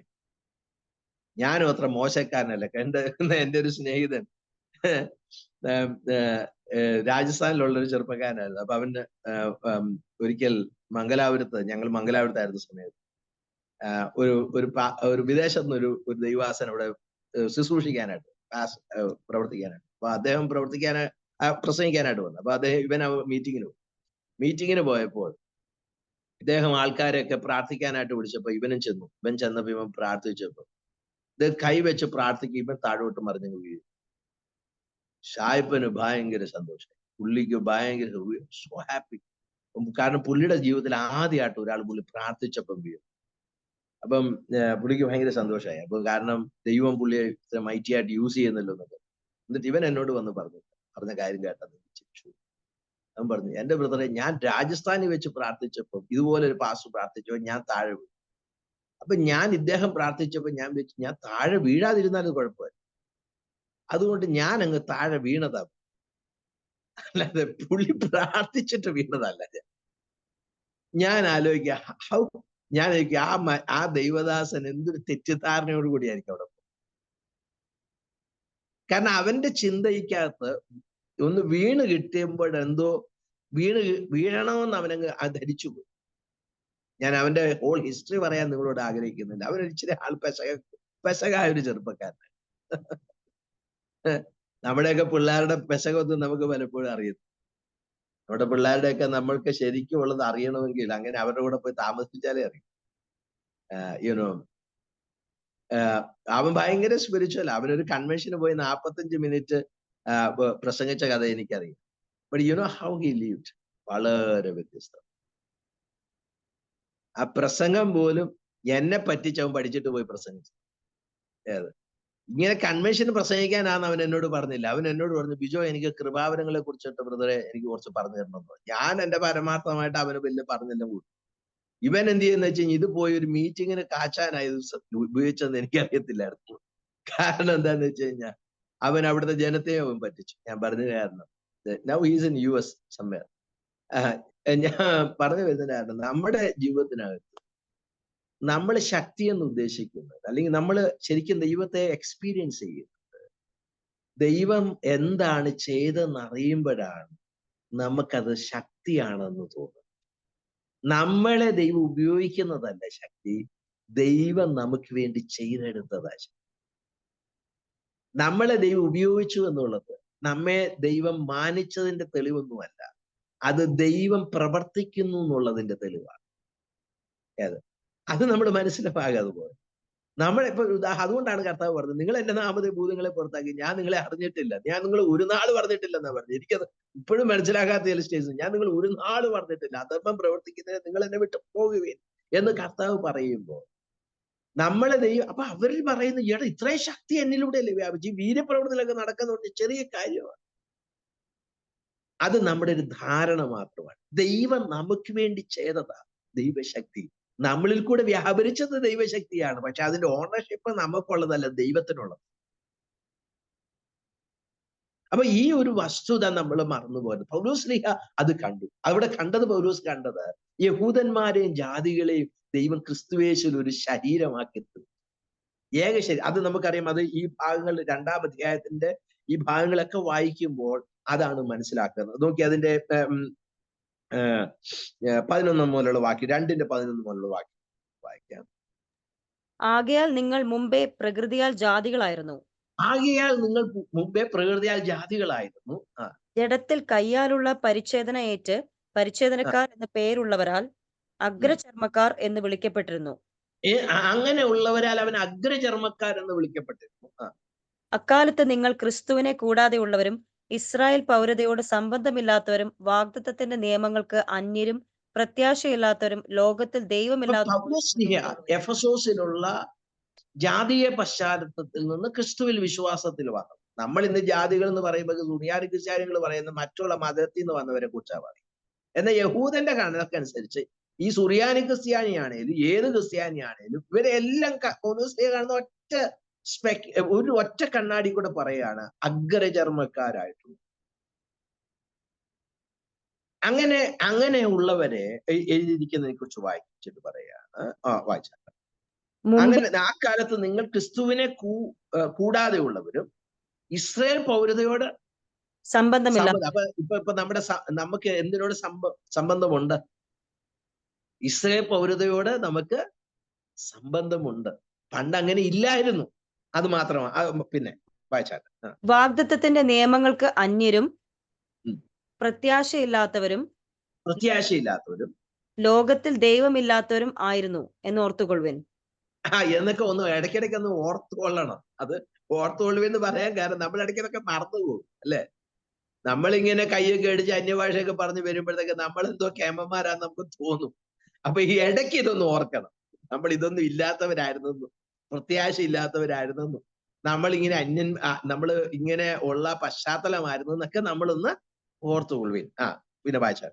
ഞാനും അത്ര മോശക്കാരനല്ല. എന്റെ ഒരു സ്നേഹിതൻ രാജസ്ഥാനിലുള്ള ഒരു ചെറുപ്പക്കാരനായിരുന്നു. അപ്പൊ അവന് ഒരിക്കൽ ഞങ്ങൾ മംഗലാപുരത്തായിരുന്ന സമയത്ത് ഒരു വിദേശത്ത് നിന്ന് ഒരു ദൈവാസൻ അവിടെ ശുശ്രൂഷിക്കാനായിട്ട് പ്രവർത്തിക്കാനായിട്ട്, അപ്പൊ അദ്ദേഹം പ്രസംഗിക്കാനായിട്ട് വന്നു. അപ്പൊ ഇവൻ മീറ്റിങ്ങിന് പോയപ്പോൾ ഇദ്ദേഹം ആൾക്കാരെയൊക്കെ പ്രാർത്ഥിക്കാനായിട്ട് വിളിച്ചപ്പോ ഇവൻ ചെന്നപ്പോ ഇവൻ പ്രാർത്ഥിച്ചപ്പോ ഇത് കൈവച്ച് പ്രാർത്ഥിക്കും, ഇവൻ താഴോട്ട് മറിഞ്ഞു വീഴും. ഷായിപ്പന് ഭയങ്കര സന്തോഷം, പുള്ളിക്ക് ഭയങ്കര സോ ഹാപ്പി. കാരണം പുള്ളിയുടെ ജീവിതത്തിൽ ആദ്യമായിട്ട് ഒരാൾ പുള്ളി പ്രാർത്ഥിച്ചപ്പം വീഴും. അപ്പം പുള്ളിക്ക് ഭയങ്കര സന്തോഷമായി. അപ്പൊ കാരണം ദൈവം പുള്ളിയെ മൈറ്റിയായിട്ട് യൂസ് ചെയ്യുന്നല്ലോ എന്നൊക്കെ. എന്നിട്ട് ഇവൻ എന്നോട് വന്ന് പറഞ്ഞ കാര്യം കേട്ടത് ചിരിച്ചു. അവൻ പറഞ്ഞു, എന്റെ ബ്രദറെ, ഞാൻ രാജസ്ഥാനിൽ വെച്ച് പ്രാർത്ഥിച്ചപ്പോൾ ഇതുപോലെ ഒരു പാസ്റ്റർ പ്രാർത്ഥിച്ചപ്പോൾ ഞാൻ താഴെ വീണു. അപ്പൊ ഇദ്ദേഹം പ്രാർത്ഥിച്ചപ്പോൾ ഞാൻ താഴെ വീഴാതിരുന്നാലും കുഴപ്പമില്ല, അതുകൊണ്ട് ഞാൻ അങ്ങ് താഴെ വീണതാ, അല്ലാതെ പുള്ളി പ്രാർത്ഥിച്ചിട്ട് വീണതല്ല. ഞാൻ ആലോചിക്കുക ആ ദൈവദാസൻ എന്തൊരു തെറ്റിദ്ധാരണയോട് കൂടിയായിരിക്കും അവിടെ. കാരണം അവന്റെ ചിന്തയ്ക്കകത്ത് ഒന്ന് വീണ് കിട്ടിയപ്പോഴെന്തോ വീഴണമെന്ന് അവനങ്ങ് ധരിച്ചു പോയി. ഞാൻ അവന്റെ ഹോൾ ഹിസ്റ്ററി പറയാൻ നിങ്ങളോട് ആഗ്രഹിക്കുന്നില്ല. അവനൊരു ഇച്ചിരി പെശകായ ഒരു ചെറുപ്പക്കാരൻ. നമ്മുടെയൊക്കെ പിള്ളേരുടെ പെശകൊന്നും നമുക്ക് പലപ്പോഴും അറിയുന്നു. നമ്മുടെ പിള്ളേരുടെയൊക്കെ നമ്മൾക്ക് ശരിക്കും ഉള്ളത് അറിയണമെങ്കിൽ അങ്ങനെ അവരുടെ കൂടെ പോയി താമസിച്ചാലേ അറിയും. യുനോ, അവൻ ഭയങ്കര സ്പിരിച്വൽ. അവനൊരു കൺവെൻഷന് പോയി 45 മിനിറ്റ് പ്രസംഗിച്ച കഥ എനിക്കറിയാം. But you know how he lived, വളരെ വ്യത്യസ്തം. ആ പ്രസംഗം പോലും എന്നെ പറ്റിച്ച് അവൻ പഠിച്ചിട്ട് പോയി പ്രസംഗിച്ചു. ഇങ്ങനെ കൺവെൻഷന് പ്രസംഗിക്കാനാന്ന് അവൻ എന്നോട് പറഞ്ഞില്ല. അവൻ എന്നോട് പറഞ്ഞു, ബിജോ, എനിക്ക് കൃപാവരങ്ങളെ കുറിച്ചിട്ട് ബ്രദറെ എനിക്ക് കുറച്ച് പറഞ്ഞു തരണമെന്ന്. ഞാൻ എന്റെ പരമാർത്ഥമായിട്ട് അവന് വലിയ പറഞ്ഞെല്ലാം കൂടി. ഇവൻ എന്ത് ചെയ്യുന്ന വെച്ച് കഴിഞ്ഞാൽ ഇത് പോയി ഒരു മീറ്റിങ്ങിന് കാച്ചാനായി ഉപയോഗിച്ചതെന്ന് എനിക്കറിയത്തില്ലായിരുന്നു. കാരണം എന്താന്ന് വെച്ച് കഴിഞ്ഞാൽ അവൻ അവിടുത്തെ ജനത്തെ അവൻ പറ്റിച്ചു. ഞാൻ പറഞ്ഞു കാരണം now he's in US somewhere. ഞാൻ പറഞ്ഞു വരുന്ന കാരണം, നമ്മുടെ ജീവിതത്തിനകത്ത് നമ്മൾ ശക്തി എന്ന് ഉദ്ദേശിക്കുന്നത്, അല്ലെങ്കിൽ നമ്മൾ ശരിക്കും ദൈവത്തെ എക്സ്പീരിയൻസ് ചെയ്യുന്നത്, ദൈവം എന്താണ് ചെയ്തെന്ന് അറിയുമ്പോഴാണ് നമുക്കത് ശക്തിയാണെന്ന് തോന്നുന്നത്. നമ്മളെ ദൈവം ഉപയോഗിക്കുന്നതല്ല ശക്തി, ദൈവം നമുക്ക് വേണ്ടി ചെയ്തെടുത്തതാ ശക്തി. നമ്മളെ ദൈവം ഉപയോഗിച്ചു എന്നുള്ളത് നമ്മെ ദൈവം മാനിച്ചതിന്റെ തെളിവൊന്നുമല്ല. അത് ദൈവം പ്രവർത്തിക്കുന്നു എന്നുള്ളതിന്റെ തെളിവാണ്. അത് നമ്മൾ മനസ്സിലാകാതെ അതുപോലെ നമ്മളിപ്പോ അതുകൊണ്ടാണ് കർത്താവ് പറഞ്ഞത്, നിങ്ങൾ എന്റെ നാമത്തിൽ ഭൂതങ്ങളെ പുറത്താക്കി, ഞാൻ നിങ്ങളെ അറിഞ്ഞിട്ടില്ല. ഞാൻ നിങ്ങൾ ഒരു നാൾ പറഞ്ഞിട്ടില്ലെന്നാ പറഞ്ഞത്. എനിക്കത് ഇപ്പോഴും മനസ്സിലാകാത്ത ചില സ്റ്റേജ്. ഞാൻ നിങ്ങൾ ഒരു നാൾ പറഞ്ഞിട്ടില്ല, അധർമ്മം പ്രവർത്തിക്കുന്നതിന് നിങ്ങൾ എന്നെ വിട്ട് പോകുകയും എന്ന് കർത്താവ് പറയുമ്പോൾ നമ്മളെ ദൈവം, അപ്പൊ അവരിൽ പറയുന്നു, എടാ ഇത്രയും ശക്തി എന്നിലൂടെ അല്ലേ വ്യാപിച്ചു, ഈ വീര്യപ്രവർത്തനമൊക്കെ നടക്കുന്ന ചെറിയ കാര്യമാണ്. അത് നമ്മുടെ ഒരു ധാരണ മാത്രമാണ്. ദൈവം നമുക്ക് വേണ്ടി ചെയ്തതാ ദൈവശക്തി. നമ്മളിൽ കൂടെ വ്യാപരിച്ചത് ദൈവശക്തിയാണ്. പക്ഷെ അതിന്റെ ഓണർഷിപ്പ് നമുക്കുള്ളതല്ല, ദൈവത്തിനുള്ളത്. അപ്പൊ ഈ ഒരു വസ്തുത നമ്മൾ മറന്നുപോയത്. പൗലോസ്ലീഹ അത് കണ്ടു. അവിടെ കണ്ടത്, പൗലോസ് കണ്ടത് യഹൂദന്മാരെയും ജാതികളെയും ദൈവം ക്രിസ്തുവേശുവിൽ ഒരു ശരീരമാക്കി ഏക ശരീരം. അത് നമുക്കറിയാം. അത് ഈ ഭാഗങ്ങൾ 2-ാം അധ്യായത്തിന്റെ ഈ ഭാഗങ്ങളൊക്കെ വായിക്കുമ്പോൾ അതാണ് മനസ്സിലാക്കുന്നത്. നോക്കി അതിന്റെ 11 മുതലുള്ള വാക്യം, 2:11 മുതലുള്ള വാക്യം വായിക്കാം. ആകയാൽ നിങ്ങൾ മുമ്പേ പ്രകൃതിയാൽ ജാതികളായിരുന്നു. ആകയാൽ നിങ്ങൾ മുമ്പേ പ്രകൃതിയാൽ ജാതികളായിരുന്നു. ജഡത്തിൽ കയ്യാലുള്ള പരിച്ഛേദന ഏറ്റ് പരിച്ഛേദനക്കാർ എന്ന പേരുള്ളവരാൽ അഗ്രചർമ്മക്കാർ എന്ന് വിളിക്കപ്പെട്ടിരുന്നു. അങ്ങനെ ഉള്ളവരാൽ അവൻ അഗ്രചർമ്മക്കാർ എന്ന് വിളിക്കപ്പെട്ടിരുന്നു. അക്കാലത്ത് നിങ്ങൾ ക്രിസ്തുവിനെ കൂടാതെ ഉള്ളവരും ഇസ്രായേൽ പൗരതയോട് സംബന്ധമില്ലാത്തവരും വാഗ്ദത്തത്തിന്റെ നിയമങ്ങൾക്ക് അന്യരും പ്രത്യാശയില്ലാത്തവരും ലോകത്തിൽ ദൈവമില്ലാത്തവരും എഫെസോസിലുള്ള ജാതീയ പശ്ചാത്തലത്തിൽ നിന്ന് ക്രിസ്തുവിൽ വിശ്വാസത്തിൽ വന്നു. നമ്മൾ ഇന്ന് ജാതികൾ എന്ന് പറയുമ്പോൾ സുറിയാനി ക്രിസ്ത്യാനികൾ പറയുന്ന മറ്റുള്ള മതത്തിൽ നിന്ന് വന്നവരെ കുറിച്ചാണ് പറയും. എന്നാൽ യഹൂദന്റെ കണക്കനുസരിച്ച് ഈ സുറിയാനി ക്രിസ്ത്യാനിയാണേലും ഏത് ക്രിസ്ത്യാനിയാണേലും ഇവരെല്ലാം കാണുന്ന ഒറ്റ കണ്ണാടി കൂടെ പറയാണ് അഗ്രചർമ്മക്കാരായിട്ടുള്ള. അങ്ങനെയുള്ളവരെ എഴുതിയിരിക്കുന്നതിനെ കുറിച്ച് വായിച്ചിട്ട് പറയാണ്. വായിച്ചാൽ അങ്ങനെ ആ കാലത്ത് നിങ്ങൾ ക്രിസ്തുവിനെ കൂടാതെ ഉള്ളവരും ഇസ്രായേൽ പൗരതയോട് സംബന്ധമില്ല. അപ്പൊ ഇപ്പൊ നമുക്ക് എന്തിനോട് സംബന്ധമുണ്ട്? ഇസ്രായേൽ പൗരതയോട് നമുക്ക് സംബന്ധമുണ്ട്. പണ്ട് അങ്ങനെ ഇല്ലായിരുന്നു. അത് മാത്രമാണ്. പിന്നെ വായിച്ചാൽ വാഗ്ദത്തത്തിന്റെ നിയമങ്ങൾക്ക് അന്യരും പ്രത്യാശയില്ലാത്തവരും ലോകത്തിൽ ദൈവമില്ലാത്തവരും ആയിരുന്നു എന്ന് ഓർത്തുകൊള്ളുവിൻ. എന്നൊക്കെ ഒന്ന് ഇടയ്ക്കിടയ്ക്ക് ഒന്ന് ഓർത്തുകൊള്ളണം. അത് ഓർത്തുകൊള്ളുവെന്ന് പറയാൻ കാരണം നമ്മൾ ഇടയ്ക്കിടയ്ക്ക് മറന്നുപോകും അല്ലെ. നമ്മളിങ്ങനെ കയ്യൊക്കെ അടിച്ച് അന്യഭാഷയൊക്കെ പറഞ്ഞ് വരുമ്പോഴത്തേക്ക് നമ്മൾ എന്തോ കേമന്മാരാന്ന് നമുക്ക് തോന്നും. അപ്പൊ ഈ ഇടയ്ക്ക് ഇതൊന്ന് ഓർക്കണം. നമ്മൾ ഇതൊന്നും ഇല്ലാത്തവരായിരുന്നെന്നും പ്രത്യാശ ഇല്ലാത്തവരായിരുന്നെന്നും നമ്മളിങ്ങനെ നമ്മൾ ഇങ്ങനെ ഉള്ള പശ്ചാത്തലമായിരുന്നു എന്നൊക്കെ നമ്മളൊന്ന് ഓർത്തുകൊള്ളുവിൻ. പിന്നെ വായിച്ചാൽ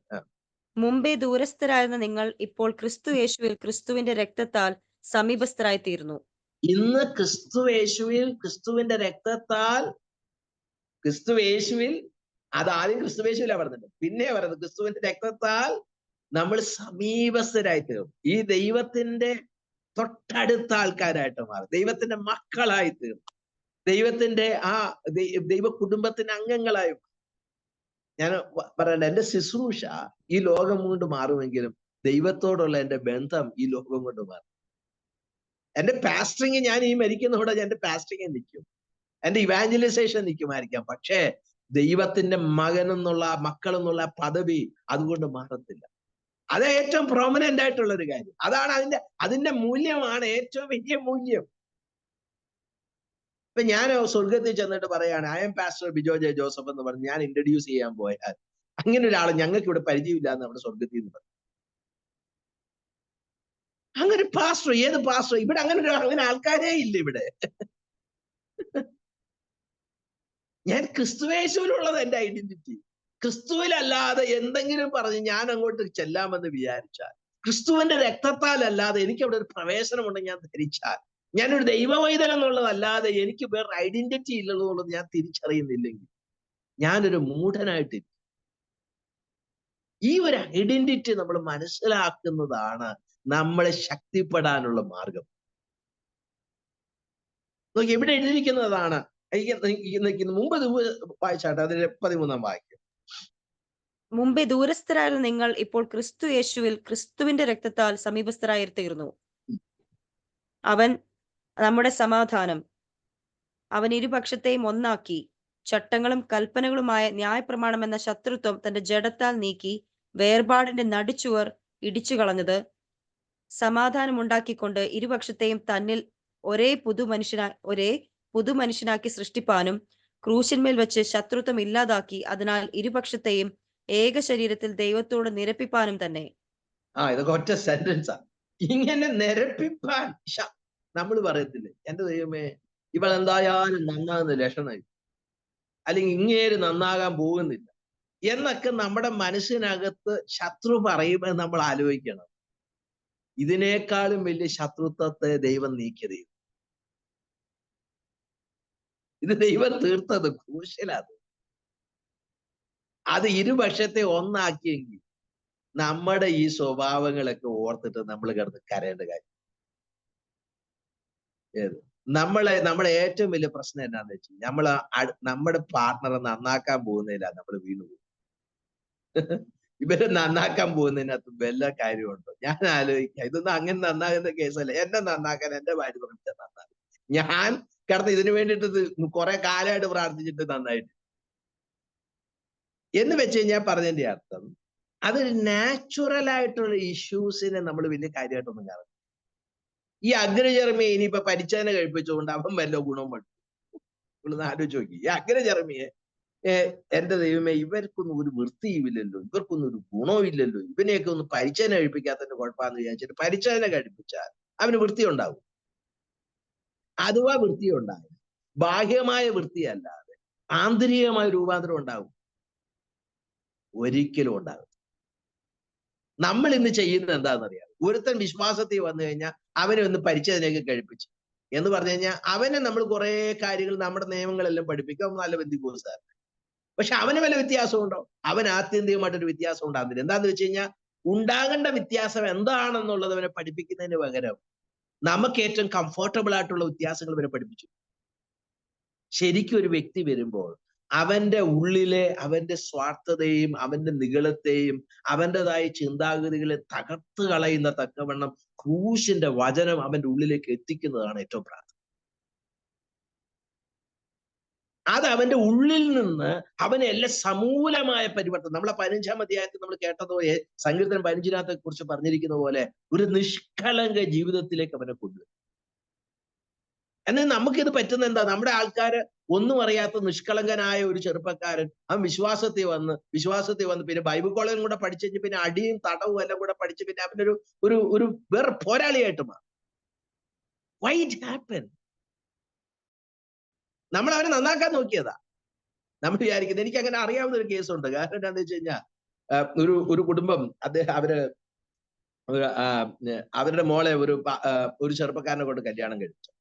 മുമ്പേ ദൂരസ്ഥരായിരുന്ന നിങ്ങൾ ഇപ്പോൾ ക്രിസ്തു യേശുവിൽ ക്രിസ്തുവിന്റെ രക്തത്താൽ സമീപസ്ഥരായി തീർന്നു. ഇന്ന് ക്രിസ്തുവിന്റെ രക്തത്താൽ അത് ആദ്യം ക്രിസ്തുവേശുവിലാ പറഞ്ഞത്, പിന്നെ പറയുന്നത് ക്രിസ്തുവിന്റെ രക്തത്താൽ നമ്മൾ സമീപസ്ഥരായി തീർന്നു. ഈ ദൈവത്തിന്റെ തൊട്ടടുത്ത ആൾക്കാരായിട്ട് മാറി, ദൈവത്തിന്റെ മക്കളായി തീർന്നു, ദൈവത്തിന്റെ ദൈവ കുടുംബത്തിന്റെ അംഗങ്ങളായി. ഞാൻ പറയണ്ട, എന്റെ ശുശ്രൂഷ ഈ ലോകം കൊണ്ട് മാറുമെങ്കിലും ദൈവത്തോടുള്ള എന്റെ ബന്ധം ഈ ലോകം കൊണ്ട് മാറും. എന്റെ പാസ്റ്ററിങ്, ഞാൻ ഈ മരിക്കുന്നതോടെ എന്റെ പാസ്റ്ററിങ് നിൽക്കും, എന്റെ ഇവാഞ്ചലൈസേഷൻ നിൽക്കുമായിരിക്കാം. പക്ഷേ ദൈവത്തിന്റെ മക്കൾ എന്നുള്ള പദവി അതുകൊണ്ട് മാറത്തില്ല. അത് ഏറ്റവും പ്രോമിനന്റ് ആയിട്ടുള്ള ഒരു കാര്യം. അതാണ് അതിന്റെ മൂല്യമാണ് ഏറ്റവും വലിയ മൂല്യം. ഇപ്പൊ ഞാൻ സ്വർഗത്തിൽ ചെന്നിട്ട് പറയാണ് I M pastor Bijo J Joseph എന്ന് പറഞ്ഞ് ഞാൻ ഇൻട്രൊഡ്യൂസ് ചെയ്യാൻ പോയാൽ അങ്ങനെ ഒരാളെ ഞങ്ങൾക്ക് ഇവിടെ പരിചയമില്ല എന്ന് നമ്മുടെ സ്വർഗത്തിൽ നിന്ന് പറയും. അങ്ങനെ പാസ്റ്റർ, ഏത് പാസ്റ്റർ? ഇവിടെ അങ്ങനെ ആൾക്കാരേ ഇല്ല ഇവിടെ. ഞാൻ ക്രിസ്തുവേശുവിലുള്ളത് എന്റെ ഐഡന്റിറ്റി. ക്രിസ്തുവിലല്ലാതെ എന്തെങ്കിലും പറഞ്ഞ് ഞാൻ അങ്ങോട്ട് ചെല്ലാമെന്ന് വിചാരിച്ചാൽ, ക്രിസ്തുവിന്റെ രക്തത്താൽ അല്ലാതെ എനിക്ക് അവിടെ ഒരു പ്രവേശനമുണ്ടെന്ന് ഞാൻ ധരിച്ചാൽ, ഞാനൊരു ദൈവവൈതൽ എന്നുള്ളതല്ലാതെ എനിക്ക് വേറെ ഐഡന്റിറ്റി ഇല്ലെന്നുള്ളത് ഞാൻ തിരിച്ചറിയുന്നില്ലെങ്കിൽ ഞാനൊരു മൂഢനായിട്ടില്ല. ഈ ഒരു ഐഡന്റിറ്റി നമ്മൾ മനസ്സിലാക്കുന്നതാണ് നമ്മളെ ശക്തിപ്പെടാനുള്ള മാർഗം. നോക്കി എവിടെ എഴുതിയിരിക്കുന്നതാണ്. മുമ്പ് വായിച്ചാട്ടെ, അതിന്റെ 13-ാം വാക്യം. മുമ്പേ ദൂരസ്ഥരായിരുന്ന നിങ്ങൾ ഇപ്പോൾ ക്രിസ്തു യേശുവിൽ ക്രിസ്തുവിന്റെ രക്തത്താൽ സമീപസ്ഥരായി തീർന്നു. അവൻ നമ്മുടെ സമാധാനം. അവൻ ഇരുപക്ഷത്തെയും ഒന്നാക്കി. ചട്ടങ്ങളും കൽപ്പനകളുമായ ന്യായപ്രമാണം എന്ന ശത്രുത്വം തന്റെ ജഡത്താൽ നീക്കി വേർപാടിന്റെ നടിച്ചുവർ ഇടിച്ചു കളഞ്ഞത് സമാധാനം ഉണ്ടാക്കിക്കൊണ്ട് ഇരുപക്ഷത്തെയും തന്നിൽ ഒരേ പുതുമനുഷ്യനാക്കി സൃഷ്ടിപ്പാനും ക്രൂശിന്മേൽ വെച്ച് ശത്രുത്വം ഇല്ലാതാക്കി അതിനാൽ ഇരുപക്ഷത്തെയും ഏക ശരീരത്തിൽ ദൈവത്തോട് നിരപ്പിപ്പാനും തന്നെ. ഇതൊക്കെ ഒറ്റ സെന്റൻസാ. ഇങ്ങനെ നിരപ്പിപ്പാൻ നമ്മൾ പറയത്തില്ലേ, എന്റെ ദൈവമേ ഇവൾ എന്തായാലും നന്നാകുന്ന ലക്ഷണമായി, അല്ലെങ്കിൽ ഇങ്ങേര് നന്നാകാൻ പോകുന്നില്ല എന്നൊക്കെ നമ്മുടെ മനസ്സിനകത്ത് ശത്രു പറയുമ്പോൾ നമ്മൾ ആലോചിക്കണം, ഇതിനേക്കാളും വലിയ ശത്രുത്വത്തെ ദൈവം നീക്കിയത്. ഇത് ദൈവം തീർത്തത് ക്രൂശിലാണ്. അത് ഇരുപക്ഷത്തെ ഒന്നാക്കിയെങ്കിൽ നമ്മുടെ ഈ സ്വഭാവങ്ങളൊക്കെ ഓർത്തിട്ട് നമ്മൾ കിടന്ന് കരയേണ്ട കാര്യം. നമ്മുടെ ഏറ്റവും വലിയ പ്രശ്നം എന്നാന്ന് വെച്ചാൽ നമ്മുടെ പാർട്ട്ണറെ നന്നാക്കാൻ പോകുന്നതില്ല നമ്മൾ വീണു പോകും. ഇവരെ നന്നാക്കാൻ പോകുന്നതിനകത്ത് വല്ല കാര്യമുണ്ടോ? ഞാൻ ആലോചിക്കാം, ഇതൊന്നും അങ്ങനെ നന്നാകുന്ന കേസല്ല. എന്നെ നന്നാക്കാൻ എന്റെ ഭാര്യ ശ്രമിച്ചാൽ നന്നാകും. ഞാൻ കിടന്ന് ഇതിനു വേണ്ടിയിട്ട് കുറെ കാലമായിട്ട് പ്രാർത്ഥിച്ചിട്ട് നന്നായിട്ട് എന്ന് വെച്ച് കഴിഞ്ഞാൽ പറഞ്ഞതിന്റെ അർത്ഥം അതൊരു നാച്ചുറൽ ആയിട്ടുള്ള ഇഷ്യൂസിനെ നമ്മൾ വലിയ കാര്യമായിട്ടൊന്നും കാണും. ഈ അഗ്രചർമ്മിയെ ഇനിയിപ്പോ പരിച്ഛേദന കഴിപ്പിച്ചുകൊണ്ട് അവൻ വല്ല ഗുണം പഠിച്ചു. നിങ്ങളൊന്ന് ആലോചിച്ച് നോക്കി, ഈ അഗ്രചർമ്മിയെ എന്റെ ദൈവമേ ഇവർക്കൊന്നും ഒരു വൃത്തിയുമില്ലല്ലോ, ഇവർക്കൊന്നും ഒരു ഗുണവും ഇല്ലല്ലോ, ഇവനെയൊക്കെ ഒന്ന് പരിച്ഛേദന കഴിപ്പിക്കാത്തതിന്റെ കുഴപ്പമാണെന്ന് വിചാരിച്ചിട്ട് പരിച്ഛേദന കഴിപ്പിച്ചാൽ അവന് വൃത്തി ഉണ്ടാവും. അഥവാ വൃത്തി ഉണ്ടാകും, ബാഹ്യമായ വൃത്തിയല്ലാതെ ആന്തരികമായ രൂപാന്തരം ഉണ്ടാകും? ഒരിക്കലും ഉണ്ടാകും. നമ്മൾ ഇന്ന് ചെയ്യുന്നത് എന്താണെന്നറിയാം, ഒരുത്തൻ വിശ്വാസത്തിൽ വന്നു കഴിഞ്ഞാൽ അവനെ ഒന്ന് പരിച്ഛേദനയൊക്കെ കഴിപ്പിച്ചു എന്ന് പറഞ്ഞു കഴിഞ്ഞാൽ അവനെ നമ്മൾ കുറെ കാര്യങ്ങൾ നമ്മുടെ നിയമങ്ങളെല്ലാം പഠിപ്പിക്കും, അവൻ നല്ല ബന്ധുക്കോസാണ്. പക്ഷെ അവന് വല്ല വ്യത്യാസമുണ്ടോ? അവൻ ആത്യന്തികമായിട്ടൊരു വ്യത്യാസം ഉണ്ടാകുന്നില്ല. എന്താന്ന് വെച്ച് കഴിഞ്ഞാൽ ഉണ്ടാകേണ്ട വ്യത്യാസം എന്താണെന്നുള്ളത് അവനെ പഠിപ്പിക്കുന്നതിന് പകരം നമുക്ക് ഏറ്റവും കംഫർട്ടബിൾ ആയിട്ടുള്ള വ്യത്യാസങ്ങൾ അവരെ പഠിപ്പിച്ചു. ശരിക്കും ഒരു വ്യക്തി വരുമ്പോൾ അവന്റെ ഉള്ളിലെ അവന്റെ സ്വാർത്ഥതയും അവന്റെ നിഗളത്തെയും അവൻ്റെതായ ചിന്താഗതികളെ തകർത്ത് കളയുന്ന തക്കവണ്ണം ക്രൂശിന്റെ വചനം അവന്റെ ഉള്ളിലേക്ക് എത്തിക്കുന്നതാണ് ഏറ്റവും പ്രാധാന്യം. അത് അവന്റെ ഉള്ളിൽ നിന്ന് അവനെ എല്ലാം സമൂലമായ പരിവർത്തനം. നമ്മളെ 15-ാം അധ്യായത്തിൽ നമ്മൾ കേട്ടതുപോലെ സങ്കീർത്തനം 15-ാമത്തെ കുറിച്ച് പറഞ്ഞിരിക്കുന്ന പോലെ ഒരു നിഷ്കളങ്ക ജീവിതത്തിലേക്ക് അവനെ കൊണ്ടുവരും. എന്നാൽ നമുക്കിത് പറ്റുന്ന എന്താ? നമ്മുടെ ആൾക്കാര് ഒന്നും അറിയാത്ത നിഷ്കളങ്കനായ ഒരു ചെറുപ്പക്കാരൻ അവൻ വിശ്വാസത്തിൽ വന്ന് പിന്നെ ബൈബിൾ കോളേജും കൂടെ പഠിച്ചു, പിന്നെ അടിയും തടവും എല്ലാം കൂടെ പഠിച്ച് പിന്നെ അവനൊരു ഒരു ഒരു വേറെ പോരാളിയായിട്ട് മാറും. Why it happen? നമ്മൾ അവനെ നന്നാക്കാൻ നോക്കിയതാ. നമ്മൾ വിചാരിക്കുന്നത്, എനിക്ക് അങ്ങനെ അറിയാവുന്ന ഒരു കേസുണ്ട്. കാരണം എന്താണെന്ന് വെച്ച് കഴിഞ്ഞാൽ ഒരു കുടുംബം അവരുടെ മോളെ ഒരു ചെറുപ്പക്കാരനെ കൊണ്ട്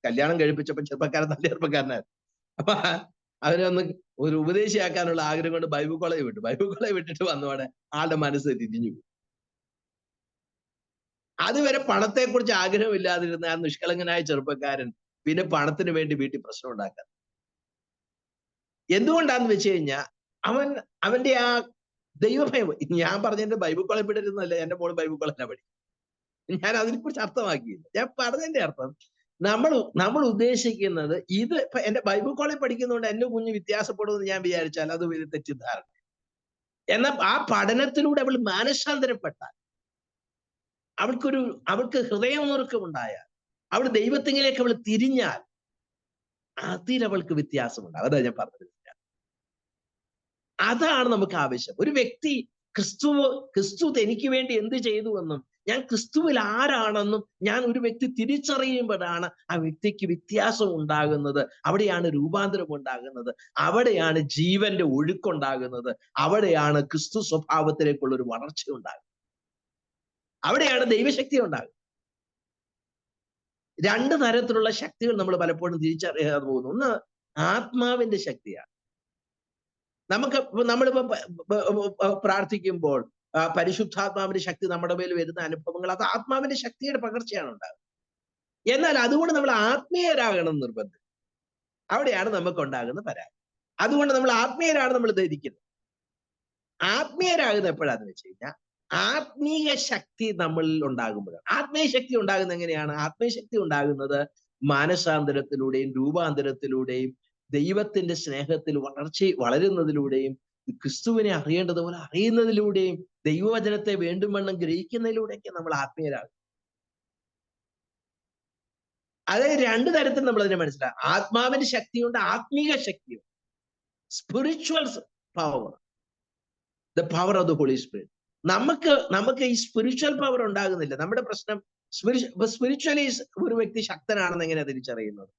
കല്യാണം കഴിപ്പിച്ചപ്പോൾ ചെറുപ്പക്കാരൻ നല്ല ചെറുപ്പക്കാരനായിരുന്നു. അപ്പൊ അവരൊന്ന് ഒരു ഉപദേശിയാക്കാനുള്ള ആഗ്രഹം കൊണ്ട് ബൈബിൾ കോളേജ് വിട്ടിട്ട് വന്നോടെ ആളുടെ മനസ്സ് തിരിഞ്ഞു പോയി. അതുവരെ പണത്തെക്കുറിച്ച് ആഗ്രഹമില്ലാതിരുന്ന ആ നിഷ്കളങ്കനായ ചെറുപ്പക്കാരൻ പിന്നെ പണത്തിന് വേണ്ടി വീട്ടിൽ പ്രശ്നം ഉണ്ടാക്കാൻ. എന്തുകൊണ്ടാന്ന് വെച്ച് കഴിഞ്ഞാൽ അവന്റെ ആ ദൈവഭയം. ഞാൻ പറഞ്ഞതിന്റെ ബൈബിൾ കോളേജ് വിടരുന്നല്ല, എന്റെ മോള് ബൈബിൾ കോളേജിനാ പഠിക്കും. ഞാൻ അതിനെക്കുറിച്ച് അർത്ഥമാക്കിയില്ല. ഞാൻ പറഞ്ഞതിന്റെ അർത്ഥം നമ്മൾ ഉദ്ദേശിക്കുന്നത് ഇത് എന്റെ ബൈബിൾ കോളേജ് പഠിക്കുന്നതുകൊണ്ട് എന്റെ കുഞ്ഞ് വ്യത്യാസപ്പെടുമെന്ന് ഞാൻ വിചാരിച്ചാൽ അത് വലിയ തെറ്റിദ്ധാരണ. എന്നാൽ ആ പഠനത്തിലൂടെ അവൾ മാനസാന്തരപ്പെട്ടാൽ, അവൾക്ക് ഹൃദയമുറുക്കമുണ്ടായാൽ, അവൾ ദൈവത്തിലേക്ക് അവൾ തിരിഞ്ഞാൽ അതിലവൾക്ക് വ്യത്യാസമുണ്ടാകും. അതാ ഞാൻ പറഞ്ഞത്. അതാണ് നമുക്ക് ആവശ്യം. ഒരു വ്യക്തി ക്രിസ്തു എനിക്ക് വേണ്ടി എന്ത് ചെയ്തുവെന്നും ഞാൻ ക്രിസ്തുവിൽ ആരാണെന്നും ഞാൻ ഒരു വ്യക്തി തിരിച്ചറിയുമ്പോഴാണ് ആ വ്യക്തിക്ക് വ്യത്യാസം ഉണ്ടാകുന്നത്. അവിടെയാണ് രൂപാന്തരം ഉണ്ടാകുന്നത്, അവിടെയാണ് ജീവന്റെ ഒഴുക്കുണ്ടാകുന്നത്, അവിടെയാണ് ക്രിസ്തു സ്വഭാവത്തിലേക്കുള്ള ഒരു വളർച്ച ഉണ്ടാകുന്നത്, അവിടെയാണ് ദൈവശക്തി ഉണ്ടാകുന്നത്. രണ്ട് തരത്തിലുള്ള ശക്തികൾ നമ്മൾ പലപ്പോഴും തിരിച്ചറിയാതെ പോകുന്നു. ഒന്ന് ആത്മാവിന്റെ ശക്തിയാണ്. നമ്മളിപ്പോ പ്രാർത്ഥിക്കുമ്പോൾ പരിശുദ്ധാത്മാവിന്റെ ശക്തി നമ്മുടെ മേൽ വരുന്ന അനുഭവങ്ങൾ അത് ആത്മാവിന്റെ ശക്തിയുടെ പകർച്ചയാണ് ഉണ്ടാകുന്നത്. എന്നാൽ അതുകൊണ്ട് നമ്മൾ ആത്മീയരാകണം നിർബന്ധം. അവിടെയാണ് നമുക്ക് ഉണ്ടാകുന്ന പരാതി. അതുകൊണ്ട് നമ്മൾ ആത്മീയരാണ് നമ്മൾ ധരിക്കുന്നത്. ആത്മീയരാകുന്നത് എപ്പോഴാന്ന് വെച്ച് കഴിഞ്ഞാൽ ആത്മീയ ശക്തി നമ്മളിൽ ഉണ്ടാകുമ്പോഴാണ്. ആത്മീയ ശക്തി ഉണ്ടാകുന്നത് എങ്ങനെയാണ്? ആത്മീയ ശക്തി ഉണ്ടാകുന്നത് മാനസാന്തരത്തിലൂടെയും രൂപാന്തരത്തിലൂടെയും ദൈവത്തിന്റെ സ്നേഹത്തിൽ വളരുന്നതിലൂടെയും ക്രിസ്തുവിനെ അറിയേണ്ടതുപോലെ അറിയുന്നതിലൂടെയും ദൈവവചനത്തെ വേണ്ടുവണ്ണം ഗ്രഹിക്കുന്നതിലൂടെയൊക്കെ നമ്മൾ ആത്മീയരാകും. അതായത് രണ്ടു തരത്തിൽ നമ്മൾ അതിനെ മനസ്സിലാക്കും. ആത്മാവിന്റെ ശക്തിയുണ്ട്, ആത്മീക ശക്തിയുണ്ട്. Spiritual power, the power of the Holy Spirit. നമുക്ക് ഈ സ്പിരിച്വൽ പവർ ഉണ്ടാകുന്നില്ല. നമ്മുടെ പ്രശ്നം സ്പിരിച്വലി ഒരു വ്യക്തി ശക്തനാണെന്ന് എങ്ങനെയാ തിരിച്ചറിയുന്നത്?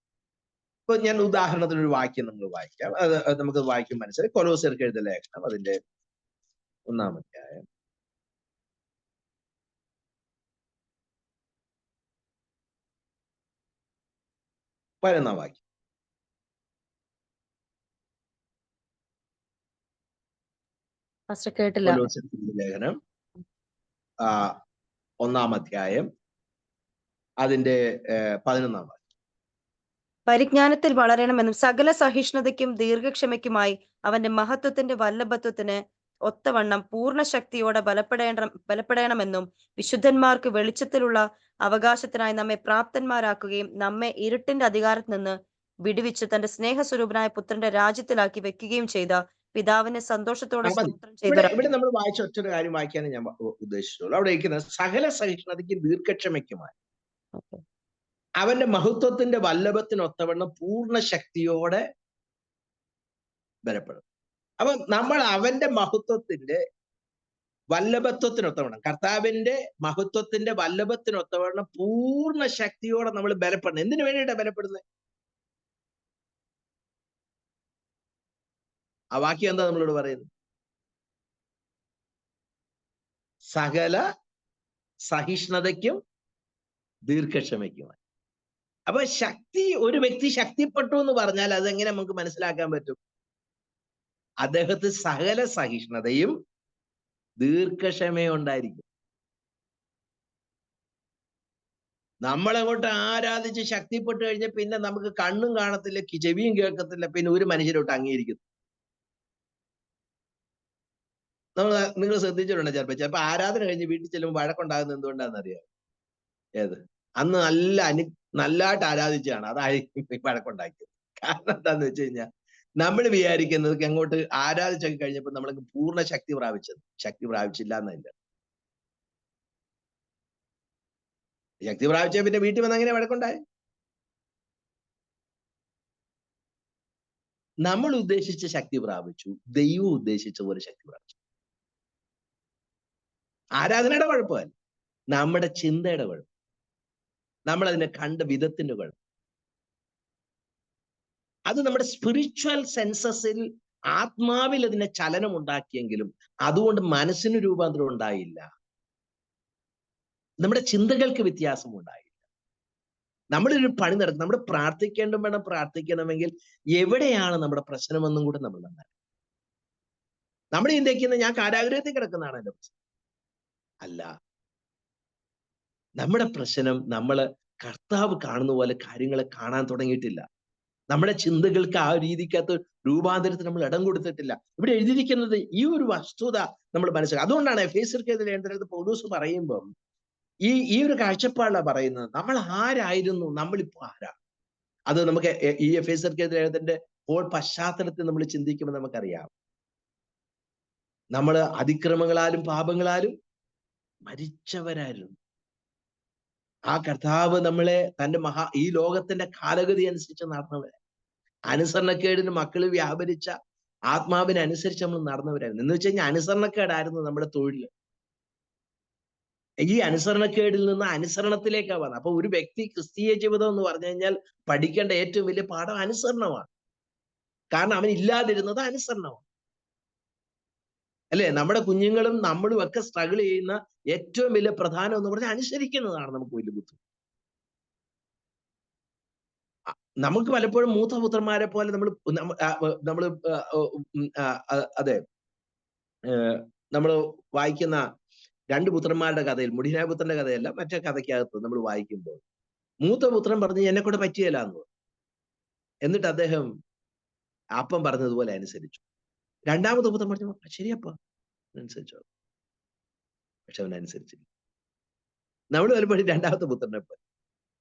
ഇപ്പൊ ഞാൻ ഉദാഹരണത്തിന് ഒരു വാക്യം നമ്മൾ വായിക്കാം. അത് നമുക്ക് വായിക്കും മനസ്സിലായി. കൊലോസ്യർക്ക് എഴുതിയ ലേഖനം അതിന്റെ 1-ാം അധ്യായം 11-ാം വാക്യം. കേട്ടില്ല. കൊലോസ്യർക്ക് എഴുതിയ ലേഖനം 1-ാം അധ്യായം അതിന്റെ 11-ാം വാക്യം. പരിജ്ഞാനത്തിൽ വളരണമെന്നും സകല സഹിഷ്ണുതയ്ക്കും ദീർഘക്ഷമയ്ക്കുമായി അവന്റെ മഹത്വത്തിന്റെ വല്ലഭത്വത്തിന് ഒത്തവണ്ണം പൂർണ്ണ ശക്തിയോടെ ബലപ്പെടണമെന്നും വിശുദ്ധന്മാർക്ക് വെളിച്ചത്തിലുള്ള അവകാശത്തിനായി നമ്മെ പ്രാപ്തന്മാരാക്കുകയും നമ്മെ ഇരുട്ടിന്റെ അധികാരത്തിൽ നിന്ന് വിടുവിച്ച് തന്റെ സ്നേഹസ്വരൂപനായ പുത്രന്റെ രാജ്യത്തിലാക്കി വെക്കുകയും ചെയ്ത പിതാവിനെ സന്തോഷത്തോടെ സ്തോത്രം ഇവിടെ നമ്മൾ വായിച്ച ഒറ്റൊരു കാര്യം വായിക്കാനേ ഞാൻ ഉദ്ദേശിച്ചുള്ളൂ. അവിടെ ഇരിക്കുന്നത് സകല സഹിഷ്ണുതയ്ക്കും ദീർഘക്ഷമയ്ക്കുമായി അവന്റെ മഹത്വത്തിന്റെ വല്ലഭത്തിനൊത്തവണ്ണം പൂർണ്ണ ശക്തിയോടെ ബലപ്പെടും. അപ്പൊ നമ്മൾ അവന്റെ മഹത്വത്തിന്റെ വല്ലഭത്വത്തിനൊത്തവണ്ണം, കർത്താവിന്റെ മഹത്വത്തിന്റെ വല്ലഭത്തിനൊത്തവണ്ണം പൂർണ്ണ ശക്തിയോടെ നമ്മൾ ബലപ്പെടണം. എന്തിനു വേണ്ടിയിട്ടാണ് ബലപ്പെടുന്നത്? ആ വാക്യം എന്താ നമ്മളോട് പറയുന്നത്? സകല സഹിഷ്ണുതയ്ക്കും ദീർഘക്ഷമയ്ക്കുമായി. അപ്പൊ ഒരു വ്യക്തി ശക്തിപ്പെട്ടു എന്ന് പറഞ്ഞാൽ അതെങ്ങനെ നമുക്ക് മനസ്സിലാക്കാൻ പറ്റും? അദ്ദേഹത്തിന് സകല സഹിഷ്ണുതയും ദീർഘക്ഷമയും ഉണ്ടായിരിക്കും. നമ്മളങ്ങോട്ട് ആരാധിച്ച് ശക്തിപ്പെട്ടു കഴിഞ്ഞാൽ പിന്നെ നമുക്ക് കണ്ണും കാണത്തില്ല, ചെവിയും കേൾക്കത്തില്ല, പിന്നെ ഒരു മനുഷ്യരോട്ട് അംഗീകരിക്കുന്നു. നിങ്ങൾ ശ്രദ്ധിച്ചിട്ടുണ്ടോ? ചിലപ്പോ ആരാധന കഴിഞ്ഞ് വീട്ടിൽ ചെല്ലുമ്പോൾ വഴക്കുണ്ടാകുന്നത് എന്തുകൊണ്ടാണെന്നറിയാം? ഏത്? അന്ന് നല്ലതായിട്ട് ആരാധിച്ചാണ്, അതായിരിക്കും വഴക്കുണ്ടാക്കിയത്. കാരണം എന്താന്ന് വെച്ച് കഴിഞ്ഞാൽ നമ്മൾ വിചാരിക്കുന്നത് അങ്ങോട്ട് ആരാധിച്ചൊക്കെ കഴിഞ്ഞപ്പോൾ നമ്മൾക്ക് പൂർണ്ണ ശക്തി പ്രാപിച്ചില്ല എന്നല്ല. ശക്തി പ്രാപിച്ച പിന്നെ വീട്ടിൽ വന്ന് അങ്ങനെ വഴക്കുണ്ടായി. നമ്മൾ ഉദ്ദേശിച്ച ശക്തി പ്രാപിച്ചു, ദൈവം ഉദ്ദേശിച്ച പോലെ ശക്തി പ്രാപിച്ചു. ആരാധനയുടെ കുഴപ്പമല്ല, നമ്മുടെ ചിന്തയുടെ കുഴപ്പം, നമ്മൾ അതിനെ കണ്ട വിധത്തിന്റെ കുഴപ്പം. അത് നമ്മുടെ സ്പിരിച്വൽ സെൻസസിൽ ആത്മാവിൽ അതിനെ ചലനം ഉണ്ടാക്കിയെങ്കിലും അതുകൊണ്ട് മനസ്സിന് രൂപാന്തരം ഉണ്ടായില്ല, നമ്മുടെ ചിന്തകൾക്ക് വ്യത്യാസം ഉണ്ടായില്ല. നമ്മളൊരു പണി നടക്കും, നമ്മൾ പ്രാർത്ഥിക്കണമെങ്കിൽ എവിടെയാണ് നമ്മുടെ പ്രശ്നമെന്നും കൂടെ നമ്മൾ നന്നായി. നമ്മൾ ചിന്തിക്കുന്നത് ഞാൻ കാരാഗ്രഹത്തിൽ കിടക്കുന്നതാണ് എന്റെ പ്രശ്നം. അല്ല, നമ്മുടെ പ്രശ്നം നമ്മള് കർത്താവ് കാണുന്ന പോലെ കാര്യങ്ങളെ കാണാൻ തുടങ്ങിയിട്ടില്ല. നമ്മുടെ ചിന്തകൾക്ക് ആ രീതിക്കകത്ത് രൂപാന്തരത്തിന് നമ്മൾ ഇടം കൊടുത്തിട്ടില്ല. ഇവിടെ എഴുതിയിരിക്കുന്നത് ഈ ഒരു വസ്തുത നമ്മൾ മനസ്സിലാക്കുക. അതുകൊണ്ടാണ് എഫേസ്യർക്കെതിരെ പൗലോസ് പറയുമ്പം ഈ ഒരു കാഴ്ചപ്പാടിലാണ് പറയുന്നത്. നമ്മൾ ആരായിരുന്നു, നമ്മളിപ്പോ ആരാ? അത് നമുക്ക് ഈ എഫേസ്യർക്കെതിരെ ഹോൾ പശ്ചാത്തലത്തിൽ നമ്മൾ ചിന്തിക്കുമ്പോൾ നമുക്കറിയാം. നമ്മൾ അതിക്രമങ്ങളാലും പാപങ്ങളാലും മരിച്ചവരായിരുന്നു. ആ കർത്താവ് നമ്മളെ തന്റെ ഈ ലോകത്തിന്റെ കാലഗതി അനുസരിച്ച് നടന്നവരായിരുന്നു. അനുസരണക്കേടിന് മക്കൾ വ്യാപരിച്ച ആത്മാവിനനുസരിച്ച് നമ്മൾ നടന്നവരായിരുന്നു. എന്ന് വെച്ച് കഴിഞ്ഞാൽ അനുസരണക്കേടായിരുന്നു നമ്മുടെ തൊഴിൽ. ഈ അനുസരണക്കേടിൽ നിന്ന് അനുസരണത്തിലേക്കാണ് വന്നത്. അപ്പൊ ഒരു വ്യക്തി ക്രിസ്തീയ ജീവിതം എന്ന് പറഞ്ഞു കഴിഞ്ഞാൽ പഠിക്കേണ്ട ഏറ്റവും വലിയ പാഠം അനുസരണമാണ്. കാരണം അവൻ ഇല്ലാതിരുന്നത് അനുസരണമാണ്, അല്ലെ? നമ്മുടെ കുഞ്ഞുങ്ങളും നമ്മളും ഒക്കെ സ്ട്രഗിൾ ചെയ്യുന്ന ഏറ്റവും വലിയ പ്രധാനം എന്ന് പറഞ്ഞാൽ അനുസരിക്കുന്നതാണ് നമുക്ക് വലിയ ബുദ്ധിമുട്ട്. നമുക്ക് പലപ്പോഴും മൂത്തപുത്രന്മാരെ പോലെ നമ്മൾ അതെ, നമ്മൾ വായിക്കുന്ന 2 പുത്രന്മാരുടെ കഥയിൽ, മുടിനായ പുത്രന്റെ കഥയല്ല, മറ്റേ കഥയ്ക്കകത്ത് നമ്മൾ വായിക്കുമ്പോൾ മൂത്തപുത്രൻ പറഞ്ഞു എന്നെ കൊണ്ട് പറ്റിയല്ല എന്ന്. എന്നിട്ട് അദ്ദേഹം അപ്പം പറഞ്ഞതുപോലെ അനുസരിച്ചു. രണ്ടാമത്തെ പുത്രൻ പറഞ്ഞു ശരിയപ്പ അനുസരിച്ചോ, പക്ഷെ അവൻ അനുസരിച്ചില്ല. നമ്മൾ പലപ്പോഴും രണ്ടാമത്തെ പുത്രനെ പോലെ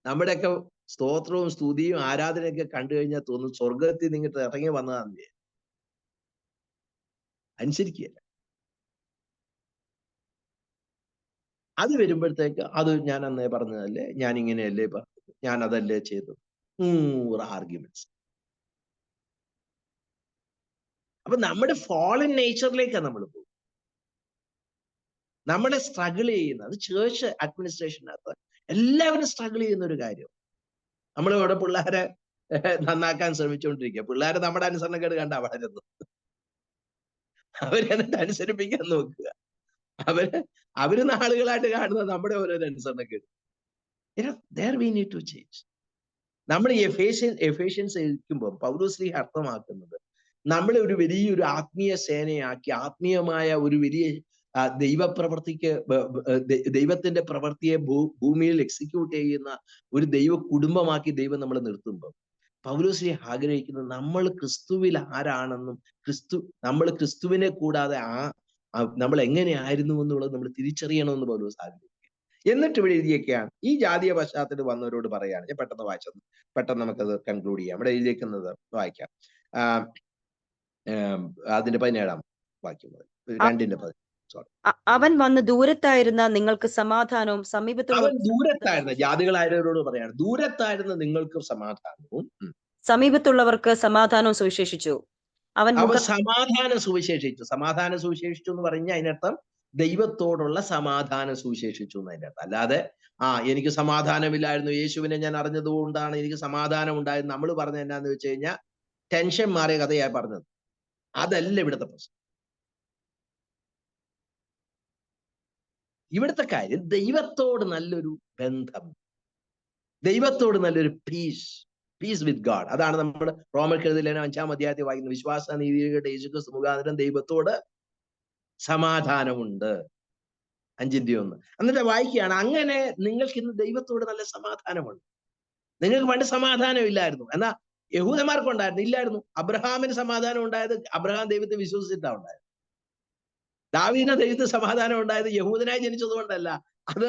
നമ്മുടെയൊക്കെ സ്തോത്രവും സ്തുതിയും ആരാധനയൊക്കെ കണ്ടു കഴിഞ്ഞാൽ തോന്നും സ്വർഗത്തിൽ നിന്നിട്ട് ഇറങ്ങി വന്നതാന്ന്. അനുസരിക്കുകയല്ല. അത് വരുമ്പോഴത്തേക്ക് അത് ഞാൻ അന്നേ പറഞ്ഞതല്ലേ, ഞാൻ ഇങ്ങനെയല്ലേ പറഞ്ഞത്, ഞാൻ അതല്ലേ ചെയ്തത്, 100 ആർഗ്യുമെന്റ്സ്. അപ്പൊ നമ്മുടെ ഫോളൻ നേച്ചറിലേക്കാണ് നമ്മൾ പോകും. നമ്മളെ സ്ട്രഗിൾ ചെയ്യുന്ന അത് ചേർച്ച് അഡ്മിനിസ്ട്രേഷനകത്ത് എല്ലാവരും സ്ട്രഗിൾ ചെയ്യുന്ന ഒരു കാര്യം. നമ്മൾ ഇവിടെ പിള്ളേരെ നന്നാക്കാൻ ശ്രമിച്ചുകൊണ്ടിരിക്കുക. പിള്ളേരെ നമ്മുടെ അനുസരണക്കേട് കണ്ടാ വളരുന്നു. അവരെന്നിട്ട് അനുസരിപ്പിക്കാൻ നോക്കുക. അവര് നാളുകളായിട്ട് കാണുന്നത് നമ്മുടെ ഓരോരോ അനുസരണക്കേട്. There we need to change. നമ്മൾ ഈ എഫേഷ്യൻസ് എഴുതുമ്പോൾ പൗലോസ്ലീഹ അർത്ഥമാക്കുന്നത് നമ്മളെ ഒരു വലിയൊരു ആത്മീയ സേനയാക്കി, ആത്മീയമായ ഒരു വലിയ ദൈവപ്രവർത്തിക്ക്, ദൈവത്തിന്റെ പ്രവൃത്തിയെ ഭൂമിയിൽ എക്സിക്യൂട്ട് ചെയ്യുന്ന ഒരു ദൈവ കുടുംബമാക്കി ദൈവം നമ്മളെ നിർത്തുമ്പോൾ പൗലോസ്ലീഹ ആഗ്രഹിക്കുന്നത് നമ്മൾ ക്രിസ്തുവിൽ ആരാണെന്നും നമ്മൾ ക്രിസ്തുവിനെ കൂടാതെ നമ്മൾ എങ്ങനെയായിരുന്നു എന്നുള്ളത് നമ്മൾ തിരിച്ചറിയണമെന്ന് പൗലോസ് ആഗ്രഹിക്കുന്നു. എന്നിട്ട് ഇവിടെ എഴുതിയൊക്കെയാണ് ഈ ജാതീയ പശ്ചാത്തലത്തിൽ വന്നവരോട് പറയാണ്. ഞാൻ പെട്ടെന്ന് വായിച്ചത്, പെട്ടെന്ന് നമുക്കത് കൺക്ലൂഡ് ചെയ്യാം. ഇവിടെ എഴുതിയേക്കുന്നത് വായിക്കാം. അതിന്റെ 17-ാം വാക്യം, 2:17. അവൻ വന്ന് ദൂരത്തായിരുന്ന നിങ്ങൾക്ക് സമാധാനവും അവൻ ദൂരത്തായിരുന്ന ജാതികളായവരോട് പറയാണ്, ദൂരത്തായിരുന്ന നിങ്ങൾക്ക് സമാധാനവും സമീപത്തുള്ളവർക്ക് സമാധാനവും സുവിശേഷിച്ചു. അവൻ സമാധാനം സുവിശേഷിച്ചു. സമാധാനം സുവിശേഷിച്ചു എന്ന് പറഞ്ഞാൽ അതിനർത്ഥം ദൈവത്തോടുള്ള സമാധാനം സുവിശേഷിച്ചു എന്നതിന്റെ അർത്ഥം. അല്ലാതെ എനിക്ക് സമാധാനമില്ലായിരുന്നു, യേശുവിനെ ഞാൻ അറിഞ്ഞതുകൊണ്ടാണ് എനിക്ക് സമാധാനം ഉണ്ടായത്. നമ്മൾ പറഞ്ഞത് എന്നാന്ന് വെച്ച് കഴിഞ്ഞാൽ ടെൻഷൻ മാറിയ കഥയായി പറഞ്ഞത്. അതല്ല ഇവിടുത്തെ പ്രശ്നം. ഇവിടുത്തെ കാര്യം ദൈവത്തോട് നല്ലൊരു ബന്ധം, ദൈവത്തോട് നല്ലൊരു പീസ് വിത്ത് ഗാഡ്. അതാണ് നമ്മൾ റോമർക്കെഴുതിയ ലേഖനം 5-ാം അധ്യായത്തിൽ വായിക്കുന്നത്. വിശ്വാസ നീതിയുടെ യേശുക്രിസ്തു മുഖാന്തരം ദൈവത്തോട് സമാധാനമുണ്ട്. 5:1. എന്നിട്ട് വായിക്കുകയാണ്, അങ്ങനെ നിങ്ങൾക്ക് ഇന്ന് ദൈവത്തോട് നല്ല സമാധാനമുണ്ട്. നിങ്ങൾക്ക് പണ്ട് സമാധാനം ഇല്ലായിരുന്നു, എന്നാ യഹൂദന്മാർക്കുണ്ടായിരുന്നു, ഇല്ലായിരുന്നു. അബ്രഹാമിന് സമാധാനം ഉണ്ടായത് അബ്രഹാം ദൈവത്തെ വിശ്വസിച്ചിട്ടാണ് ഉണ്ടായത്. ദാവീദിന് ദൈവത്തിന് സമാധാനം ഉണ്ടായത് യഹൂദനായി ജനിച്ചത് കൊണ്ടല്ല, അത്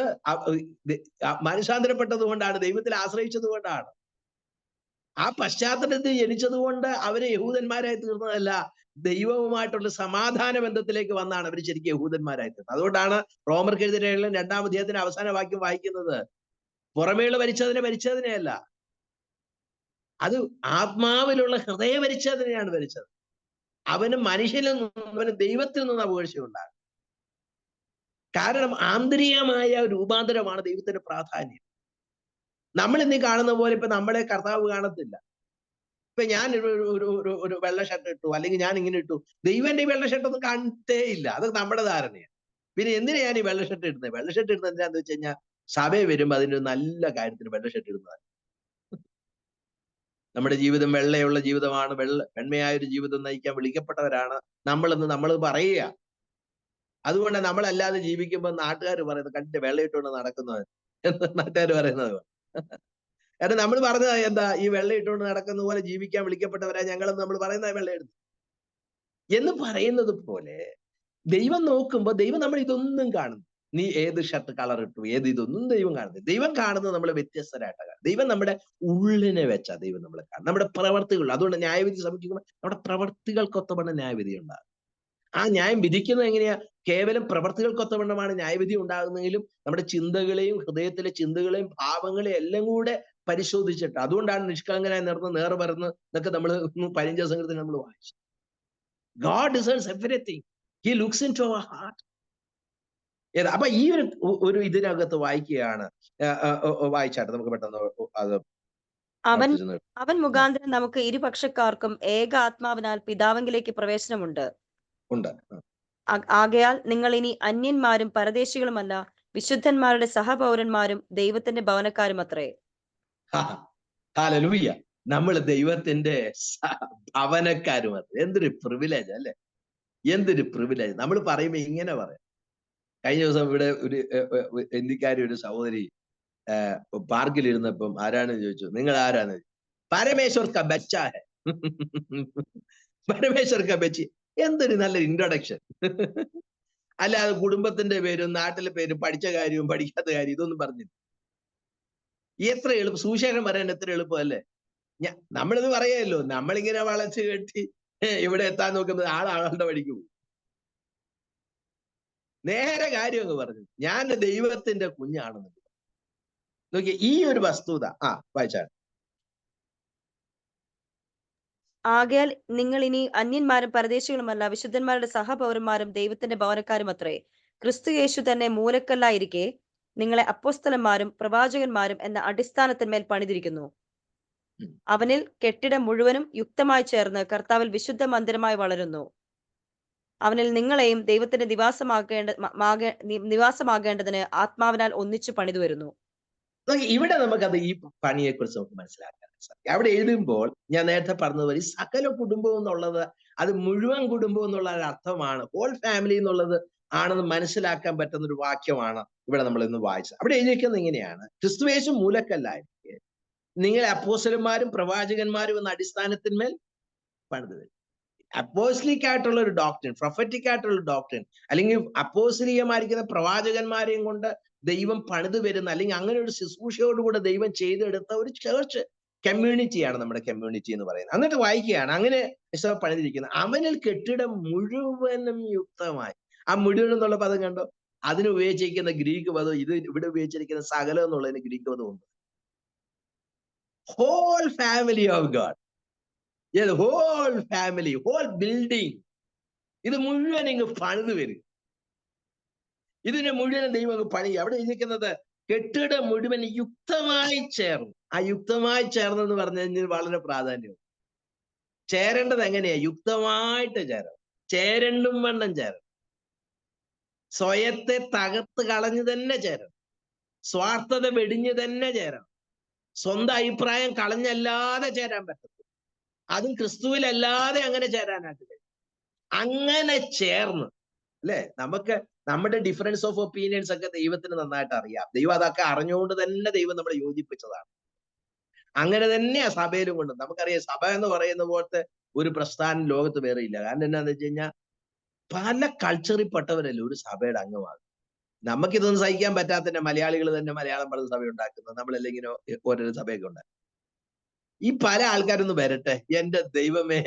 മാനസാന്തരപ്പെട്ടത് കൊണ്ടാണ്, ദൈവത്തിൽ ആശ്രയിച്ചത് കൊണ്ടാണ്. ആ പശ്ചാത്തലത്തിൽ ജനിച്ചത് കൊണ്ട് അവര് യഹൂദന്മാരായി തീർന്നതല്ല, ദൈവവുമായിട്ടുള്ള സമാധാന ബന്ധത്തിലേക്ക് വന്നാണ് അവർ ശരിക്കും യഹൂദന്മാരായി തീർന്നത്. അതുകൊണ്ടാണ് റോമർക്കെഴുതിയ ലേഖനം 2-ാം അധ്യായത്തിന്റെ അവസാന വാക്യം വായിക്കുന്നത്, പുറമേയുള്ള ഭരിച്ചതിനെ അല്ല, അത് ആത്മാവിലുള്ള ഹൃദയ പരിച്ഛേദനയാണ് ഭരിച്ചത്. അവന് മനുഷ്യനിൽ നിന്നും അവന് ദൈവത്തിൽ നിന്നും അപേക്ഷ ഉണ്ടാകും. കാരണം ആന്തരികമായ രൂപാന്തരമാണ് ദൈവത്തിന്റെ പ്രാധാന്യം. നമ്മൾ ഇന്ന് കാണുന്ന പോലെ ഇപ്പൊ നമ്മളെ കർത്താവ് കാണത്തില്ല. ഇപ്പൊ ഞാൻ ഒരു വെള്ള ഷർട്ട് ഇട്ടു, അല്ലെങ്കിൽ ഞാൻ ഇങ്ങനെ ഇട്ടു, ദൈവന്റെ ഈ വെള്ള ഷർട്ട് ഒന്നും കാണത്തേ ഇല്ല. അത് നമ്മുടെ ധാരണയാണ്. പിന്നെ എന്തിനാ ഞാൻ ഈ വെള്ള ഷർട്ട് ഇടുന്നത്? വെള്ള ഷർട്ട് ഇടുന്നത് എന്താന്ന് വെച്ച് കഴിഞ്ഞാൽ സഭയിൽ വരുമ്പോൾ അതിന്റെ ഒരു നല്ല കാര്യത്തിന് വെള്ള ഷർട്ട് ഇടുന്നതാണ്. നമ്മുടെ ജീവിതം വെള്ളയുള്ള ജീവിതമാണ്, വെണ്മയായ ഒരു ജീവിതം നയിക്കാൻ വിളിക്കപ്പെട്ടവരാണ് നമ്മളെന്ന് നമ്മൾ പറയുക. അതുകൊണ്ട് നമ്മളല്ലാതെ ജീവിക്കുമ്പോൾ നാട്ടുകാർ പറയുന്നത് കണ്ടിട്ട് വെള്ളയിട്ടുകൊണ്ട് നടക്കുന്നവൻ എന്ന് നാട്ടുകാർ പറയുന്നത്. കാരണം നമ്മൾ പറഞ്ഞത് എന്താ, ഈ വെള്ളയിട്ടുകൊണ്ട് നടക്കുന്ന പോലെ ജീവിക്കാൻ വിളിക്കപ്പെട്ടവരാ ഞങ്ങളെന്ന് നമ്മൾ പറയുന്നത് വെള്ളയെടുത്ത് എന്ന് പറയുന്നത് പോലെ ദൈവം നോക്കുമ്പോൾ ദൈവം നമ്മൾ ഇതൊന്നും കാണുന്നു. നീ ഏത് ഷർട്ട് കളർ ഇട്ടു, ഇതൊന്നും ദൈവം കാണുന്നത്. ദൈവം കാണുന്നത് നമ്മളെ വ്യത്യസ്തരായിട്ടാണ്. ദൈവം നമ്മുടെ ഉള്ളിനെ വെച്ചാ ദൈവം നമ്മളെ കാണും, നമ്മുടെ പ്രവർത്തികൾ. അതുകൊണ്ട് ന്യായവിധി സമീപിക്കുമ്പോൾ നമ്മുടെ പ്രവർത്തികൾക്കൊത്തവണ്ണം ന്യായവിധി ഉണ്ടാകും. ആ ന്യായം വിധിക്കുന്നത് എങ്ങനെയാ? കേവലം പ്രവർത്തികൾക്കൊത്തവണ്ണമാണ് ന്യായവിധി ഉണ്ടാകുന്നെങ്കിലും നമ്മുടെ ചിന്തകളെയും ഹൃദയത്തിലെ ചിന്തകളെയും ഭാവങ്ങളെയും എല്ലാം കൂടെ പരിശോധിച്ചിട്ട്. അതുകൊണ്ടാണ് നിഷ്കളങ്കനായി നേർ വരുന്ന എന്നൊക്കെ നമ്മൾ 15 സംഘത്തിൽ നമ്മൾ വായിച്ചു. God deserves everything, he looks into our heart. അപ്പൊ ഈ ഒരു ഇതിനകത്ത് വായിക്കുകയാണ്, വായിച്ചാട്ടെ നമുക്ക് പെട്ടെന്ന് അത്. അവൻ മുഖാന്തരം നമുക്ക് ഇരുപക്ഷക്കാർക്കും ഏക ആത്മാവിനാൽ പിതാവിലേക്ക് പ്രവേശനമുണ്ട്. ആകയാൽ നിങ്ങൾ ഇനി അന്യന്മാരും പരദേശികളുമല്ല, വിശുദ്ധന്മാരുടെ സഹപൗരന്മാരും ദൈവത്തിന്റെ ഭവനക്കാരും അത്രേ. ഹല്ലേലൂയ. നമ്മൾ ദൈവത്തിന്റെ ഭവനക്കാരും അത്രേ. എന്തൊരു പ്രിവിലേജ് അല്ലെ, എന്തൊരു പ്രിവിലേജ്. നമ്മൾ പറയുമ്പോ ഇങ്ങനെ പറയാം. കഴിഞ്ഞ ദിവസം ഇവിടെ ഒരു ഇന്ത്യക്കാരി ഒരു സഹോദരി പാർക്കിൽ ഇരുന്നപ്പം ആരാണെന്ന് ചോദിച്ചു, നിങ്ങൾ ആരാണ്? പരമേശ്വർ ക ബച്ചാ ഹെ. പരമേശ്വർ ക ബച്ചി. എന്തൊരു നല്ല ഇൻട്രൊഡക്ഷൻ. അല്ലാതെ കുടുംബത്തിന്റെ പേരും നാട്ടിലെ പേരും പഠിച്ച കാര്യവും പഠിക്കാത്ത കാര്യം ഇതൊന്നും പറഞ്ഞില്ല. എത്ര എളുപ്പം, സുവിശേഷം പറയാൻ എത്ര എളുപ്പമല്ലേ. നമ്മളിത് പറയാമല്ലോ, നമ്മളിങ്ങനെ വളച്ച് കെട്ടി ഇവിടെ എത്താൻ നോക്കുന്നത് ആളുടെ വഴിക്ക് പോകും. നേരെ കാര്യം അങ്ങ് പറഞ്ഞു, ഞാൻ ദൈവത്തിന്റെ കുഞ്ഞാണെന്ന്. നോക്കിയേ ഈ ഒരു വസ്തുത. വായിച്ചാൽ ആകയാൽ നിങ്ങൾ ഇനി അന്യന്മാരും പരദേശികളുമല്ല, വിശുദ്ധന്മാരുടെ സഹപൗരന്മാരും ദൈവത്തിന്റെ ഭവനക്കാരും അത്രേ. ക്രിസ്തു യേശു തന്നെ മൂലക്കല്ലായിരിക്കെ നിങ്ങളെ അപ്പോസ്തലന്മാരും പ്രവാചകന്മാരും എന്ന അടിസ്ഥാനത്തിന്മേൽ പണിതിരിക്കുന്നു. അവനിൽ കെട്ടിടം മുഴുവനും യുക്തമായി ചേർന്ന് കർത്താവിൽ വിശുദ്ധ മന്ദിരമായി വളരുന്നു. അവനിൽ നിങ്ങളെയും ദൈവത്തിന്റെ നിവാസമാകേണ്ടതിന് ആത്മാവിനാൽ ഒന്നിച്ചു പണിതു വരുന്നു. ഇവിടെ നമുക്കത് ഈ പണിയെ കുറിച്ച് നമുക്ക് മനസ്സിലാക്കാൻ സാധിക്കും. അവിടെ എഴുതുമ്പോൾ ഞാൻ നേരത്തെ പറഞ്ഞതുപോലെ സകല കുടുംബം എന്നുള്ളത് അത് മുഴുവൻ കുടുംബം എന്നുള്ള ഒരു അർത്ഥമാണ്, ഹോൾ ഫാമിലി എന്നുള്ളത് ആണെന്ന് മനസ്സിലാക്കാൻ പറ്റുന്ന ഒരു വാക്യമാണ് ഇവിടെ നമ്മൾ ഇന്ന് വായിച്ചത്. അവിടെ എഴുതിയിരിക്കുന്നത് ഇങ്ങനെയാണ്: ക്രിസ്തുയേശു മൂലക്കല്ലായിരിക്കെ നിങ്ങളെ അപ്പോസ്തലന്മാരും പ്രവാചകന്മാരും എന്ന അടിസ്ഥാനത്തിന്മേൽ പണിതു വരും. അപ്പോസ്തലിക് ആയിട്ടുള്ള ഒരു ഡോക്ട്രിൻ, പ്രൊഫറ്റിക് ആയിട്ടുള്ള ഡോക്ട്രിൻ, അല്ലെങ്കിൽ അപ്പോസ്തലികമായിരിക്കുന്ന പ്രവാചകന്മാരെയും കൊണ്ട് ദൈവം പണിതു വരുന്ന, അല്ലെങ്കിൽ അങ്ങനെ ഒരു ശുശ്രൂഷയോടുകൂടെ ദൈവം ചെയ്തെടുത്ത ഒരു ചേർച്ച് കമ്മ്യൂണിറ്റിയാണ് നമ്മുടെ കമ്മ്യൂണിറ്റി എന്ന് പറയുന്നത്. എന്നിട്ട് വായിക്കുകയാണ്, അങ്ങനെ പണിതിരിക്കുന്നത് അവനിൽ കെട്ടിടം മുഴുവനും യുക്തമായി. ആ മുഴുവൻ എന്നുള്ള പദം കണ്ടോ? അതിന് ഉപയോഗിച്ചിരിക്കുന്ന ഗ്രീക്ക് പദം, ഇത് ഇവിടെ ഉപയോഗിച്ചിരിക്കുന്ന സകലം എന്നുള്ളതിന് ഗ്രീക്ക് പദം ഉണ്ട്. Whole family of God, whole family, whole building, ഇത് മുഴുവൻ ഇങ്ങ് പണിത് വരും. ഇതിനെ മുഴുവൻ ദൈവം അങ്ങ് പണി. അവിടെ ഇരിക്കുന്നത് കെട്ടിടം മുഴുവൻ യുക്തമായി ചേർന്നു. ആ യുക്തമായി ചേർന്നെന്ന് പറഞ്ഞതിന് വളരെ പ്രാധാന്യം. ചേരേണ്ടത് എങ്ങനെയാ? യുക്തമായിട്ട് ചേരണം, ചേരണ്ടും വണ്ണം ചേരണം, സ്വയത്തെ തകർത്ത് കളഞ്ഞു തന്നെ ചേരണം, സ്വാർത്ഥത വെടിഞ്ഞു തന്നെ ചേരണം, സ്വന്തം അഭിപ്രായം കളഞ്ഞല്ലാതെ ചേരാൻ പറ്റത്തില്ല. അതും ക്രിസ്തുവിലല്ലാതെ അങ്ങനെ ചേരാനായിട്ട് കഴിയും. അങ്ങനെ ചേർന്ന്, അല്ലെ, നമുക്ക് നമ്മുടെ ഡിഫറൻസ് ഓഫ് ഒപ്പീനിയൻസ് ഒക്കെ ദൈവത്തിന് നന്നായിട്ട് അറിയാം. ദൈവം അതൊക്കെ അറിഞ്ഞുകൊണ്ട് തന്നെ ദൈവം നമ്മളെ യോജിപ്പിച്ചതാണ്. അങ്ങനെ തന്നെയാ സഭയിലും കൊണ്ട്. നമുക്കറിയാം, സഭ എന്ന് പറയുന്ന പോലത്തെ ഒരു പ്രസ്ഥാനം ലോകത്ത് വേറെ ഇല്ല. കാരണം എന്നാന്ന് വെച്ച് കഴിഞ്ഞാൽ പല കൾച്ചറിൽ പെട്ടവരല്ലേ ഒരു സഭയുടെ അംഗമാകും. നമുക്കിതൊന്നും സഹിക്കാൻ പറ്റാത്തന്നെ മലയാളികൾ തന്നെ മലയാളം പറഞ്ഞ സഭ ഉണ്ടാക്കുന്നത്, നമ്മളെല്ലാം ഇങ്ങനെ ഓരോരോ സഭയൊക്കെ ഉണ്ടാക്കും. ഈ പല ആൾക്കാരൊന്ന് വരട്ടെ, എന്റെ ദൈവമേ,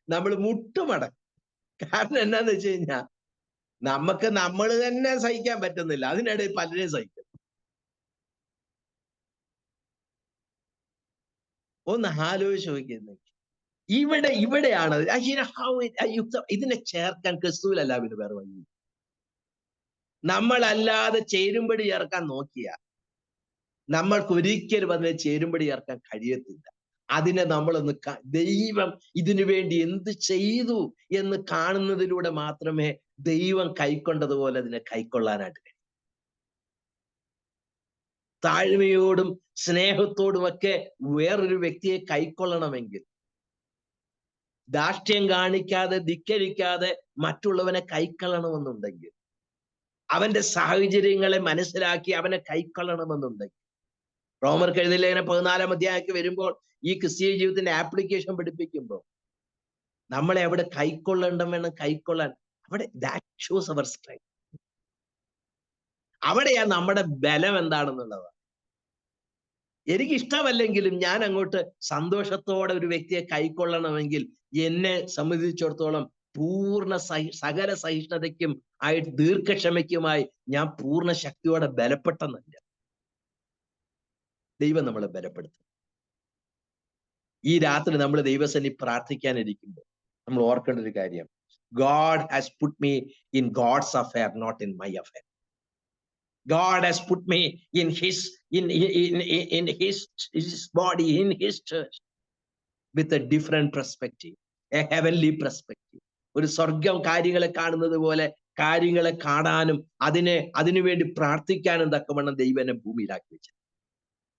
നമ്മൾ മുട്ടുമടക്കും. കാരണം എന്നാന്ന് വെച്ച് കഴിഞ്ഞാൽ നമുക്ക് നമ്മൾ തന്നെ സഹിക്കാൻ പറ്റുന്നില്ല, അതിനിടയിൽ പലരെയും സഹിക്കും. ഒന്ന് ആലോചിച്ച് നോക്കിയിരുന്നെങ്കിൽ ഇവിടെയാണ് ഇതിനെ ചേർക്കാൻ ക്രിസ്തുവിലല്ല പിന്നെ വേറെ വഴി. നമ്മളല്ലാതെ ചേരുമ്പടി ചേർക്കാൻ നോക്കിയ നമ്മൾക്ക് ഒരിക്കലും അതിനെ ചേരുമ്പടി ചേർക്കാൻ കഴിയത്തില്ല. അതിനെ നമ്മളൊന്ന് ദൈവം ഇതിനു വേണ്ടി എന്ത് ചെയ്തു എന്ന് കാണുന്നതിലൂടെ മാത്രമേ ദൈവം കൈക്കൊണ്ടതുപോലെ അതിനെ കൈക്കൊള്ളാനായിട്ട് കഴിയും. താഴ്മയോടും സ്നേഹത്തോടുമൊക്കെ വേറൊരു വ്യക്തിയെ കൈക്കൊള്ളണമെങ്കിൽ, ധാർഷ്ട്യം കാണിക്കാതെ ധിക്കരിക്കാതെ മറ്റുള്ളവനെ കൈക്കൊള്ളണമെന്നുണ്ടെങ്കിൽ, അവന്റെ സാഹചര്യങ്ങളെ മനസ്സിലാക്കി അവനെ കൈക്കൊള്ളണമെന്നുണ്ടെങ്കിൽ, റോമർക്ക് എഴുതിയ ലേഖനം 14-ാം അധ്യായത്തിൽ വരുമ്പോൾ ഈ ക്രിസ്തീയ ജീവിതത്തിന്റെ ആപ്ലിക്കേഷൻ പഠിപ്പിക്കുമ്പോൾ നമ്മളെ അവിടെ കൈക്കൊള്ളേണ്ടവണ്ണം കൈക്കൊള്ളാൻ, അവിടെ ദാറ്റ് ഷോസ് അവർ സ്ട്രെങ്ത്. അവിടെയാ നമ്മുടെ ബലം എന്താണെന്നുള്ളത്. എനിക്കിഷ്ടമല്ലെങ്കിലും ഞാൻ അങ്ങോട്ട് സന്തോഷത്തോടെ ഒരു വ്യക്തിയെ കൈക്കൊള്ളണമെങ്കിൽ എന്നെ സംബന്ധിച്ചിടത്തോളം പൂർണ്ണ സകല സഹിഷ്ണുതയ്ക്കും ആയിട്ട് ദീർഘക്ഷമയ്ക്കുമായി ഞാൻ പൂർണ്ണ ശക്തിയോടെ ബലപ്പെട്ടെന്നല്ല, ദൈവം നമ്മളെ ബലപ്പെടുത്തും. ഈ രാത്രി നമ്മൾ ദൈവസന്നി പ്രാർത്ഥിക്കാനിരിക്കുമ്പോൾ നമ്മൾ ഓർക്കേണ്ട ഒരു കാര്യം, God has put me in God's affair, not in my affair. God has put me in his body, in his church, with a different perspective, a heavenly perspective. ഒരു സ്വർഗം കാര്യങ്ങളെ കാണുന്നത് പോലെ കാര്യങ്ങളെ കാണാനും അതിനുവേണ്ടി പ്രാർത്ഥിക്കാനും തക്കവണ്ണം ദൈവനെ ഭൂമിയിലാക്കി വെച്ചു.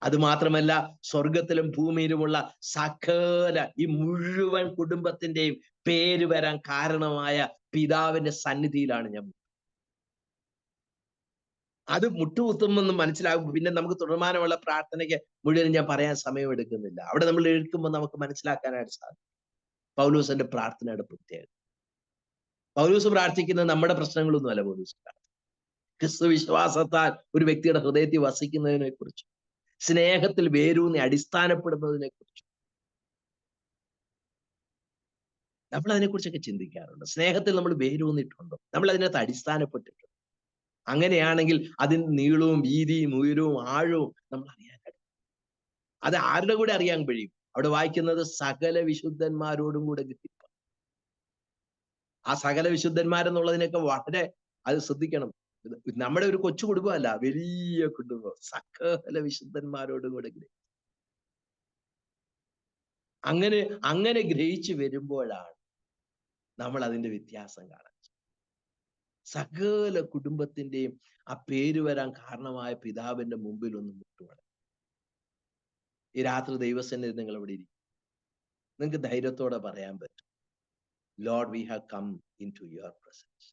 അത് മാത്രമല്ല, സ്വർഗത്തിലും ഭൂമിയിലുമുള്ള സകല ഈ മുഴുവൻ കുടുംബത്തിന്റെയും പേര് വരാൻ കാരണമായ പിതാവിന്റെ സന്നിധിയിലാണ് ഞാൻ. അത് മുട്ടുകുത്തുമെന്ന് മനസ്സിലാകും. പിന്നെ നമുക്ക് തുടർമാനമുള്ള പ്രാർത്ഥനയ്ക്ക് മുഴുവൻ ഞാൻ പറയാൻ സമയം എടുക്കുന്നില്ല. അവിടെ നമ്മൾ എഴുതുമ്പോൾ നമുക്ക് മനസ്സിലാക്കാനായിട്ട് സാധിക്കും പൗലോസിന്റെ പ്രാർത്ഥനയുടെ പ്രത്യേകത. പൗലോസ് പ്രാർത്ഥിക്കുന്നത് നമ്മുടെ പ്രശ്നങ്ങളൊന്നും അല്ല. പൗലോസ് ക്രിസ്തു വിശ്വാസത്താൽ ഒരു വ്യക്തിയുടെ ഹൃദയത്തിൽ വസിക്കുന്നതിനെ കുറിച്ച്, സ്നേഹത്തിൽ വേരൂന്നി അടിസ്ഥാനപ്പെടുന്നതിനെ കുറിച്ച് നമ്മൾ അതിനെക്കുറിച്ചൊക്കെ ചിന്തിക്കാറുണ്ട്. സ്നേഹത്തിൽ നമ്മൾ വേരൂന്നിട്ടുണ്ടോ? നമ്മൾ അതിനകത്ത് അടിസ്ഥാനപ്പെട്ടിട്ടുണ്ടോ? അങ്ങനെയാണെങ്കിൽ അതിന് നീളവും വീതിയും ഉയരവും ആഴവും നമ്മൾ അറിയാൻ കഴിയും. അത് ആരുടെ കൂടെ അറിയാൻ കഴിയും? അവിടെ വായിക്കുന്നത് സകല വിശുദ്ധന്മാരോടും കൂടെ ഗ്രഹിപ്പാൻ. ആ സകല വിശുദ്ധന്മാരെന്നുള്ളതിനൊക്കെ വളരെ അത് ശ്രദ്ധിക്കണം. നമ്മുടെ ഒരു കൊച്ചു കുടുംബമല്ല, വലിയ കുടുംബം. സകല വിശുദ്ധന്മാരോടും കൂടെ അങ്ങനെ അങ്ങനെ ഗ്രഹിച്ചു വരുമ്പോഴാണ് നമ്മൾ അതിന്റെ വ്യത്യാസം കാണാൻ. സകല കുടുംബത്തിന്റെയും ആ പേര് വരാൻ കാരണമായ പിതാവിന്റെ മുമ്പിൽ ഒന്ന് മുട്ടുമട. ഈ രാത്രി ദൈവസന്നിധി നിങ്ങൾ ഇവിടെ ഇരിക്കും. നിങ്ങൾക്ക് ധൈര്യത്തോടെ പറയാൻ പറ്റും, Lord, we have come into your presence,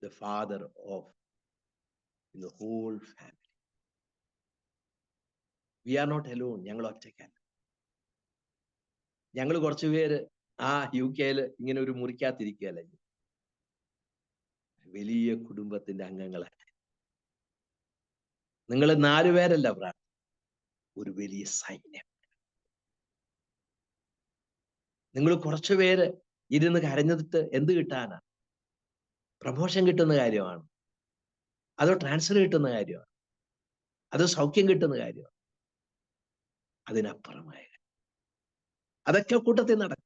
the father of the whole family. We are not alone. ഞങ്ങൾ ഒറ്റയ്ക്കല്ല. ഞങ്ങൾ കുറച്ചുപേര് ആ UK ഇങ്ങനെ ഒരു മുറിക്കാത്തിരിക്കുകയല്ല, വലിയ കുടുംബത്തിന്റെ അംഗങ്ങളാണ്. നിങ്ങൾ 4 പേരല്ല പ്രാർത്ഥന, ഒരു വലിയ സൈന്യം. നിങ്ങൾ കുറച്ചുപേര് ഇരുന്ന് കരഞ്ഞിട്ട് എന്ത് കിട്ടാനാ? പ്രമോഷൻ കിട്ടുന്ന കാര്യമാണ്, അതോ ട്രാൻസ്ഫർ കിട്ടുന്ന കാര്യമാണ്, അതോ സൗഖ്യം കിട്ടുന്ന കാര്യമാണ്? അതിനപ്പുറമായ അതൊക്കെ കൂട്ടത്തിൽ നടക്കും.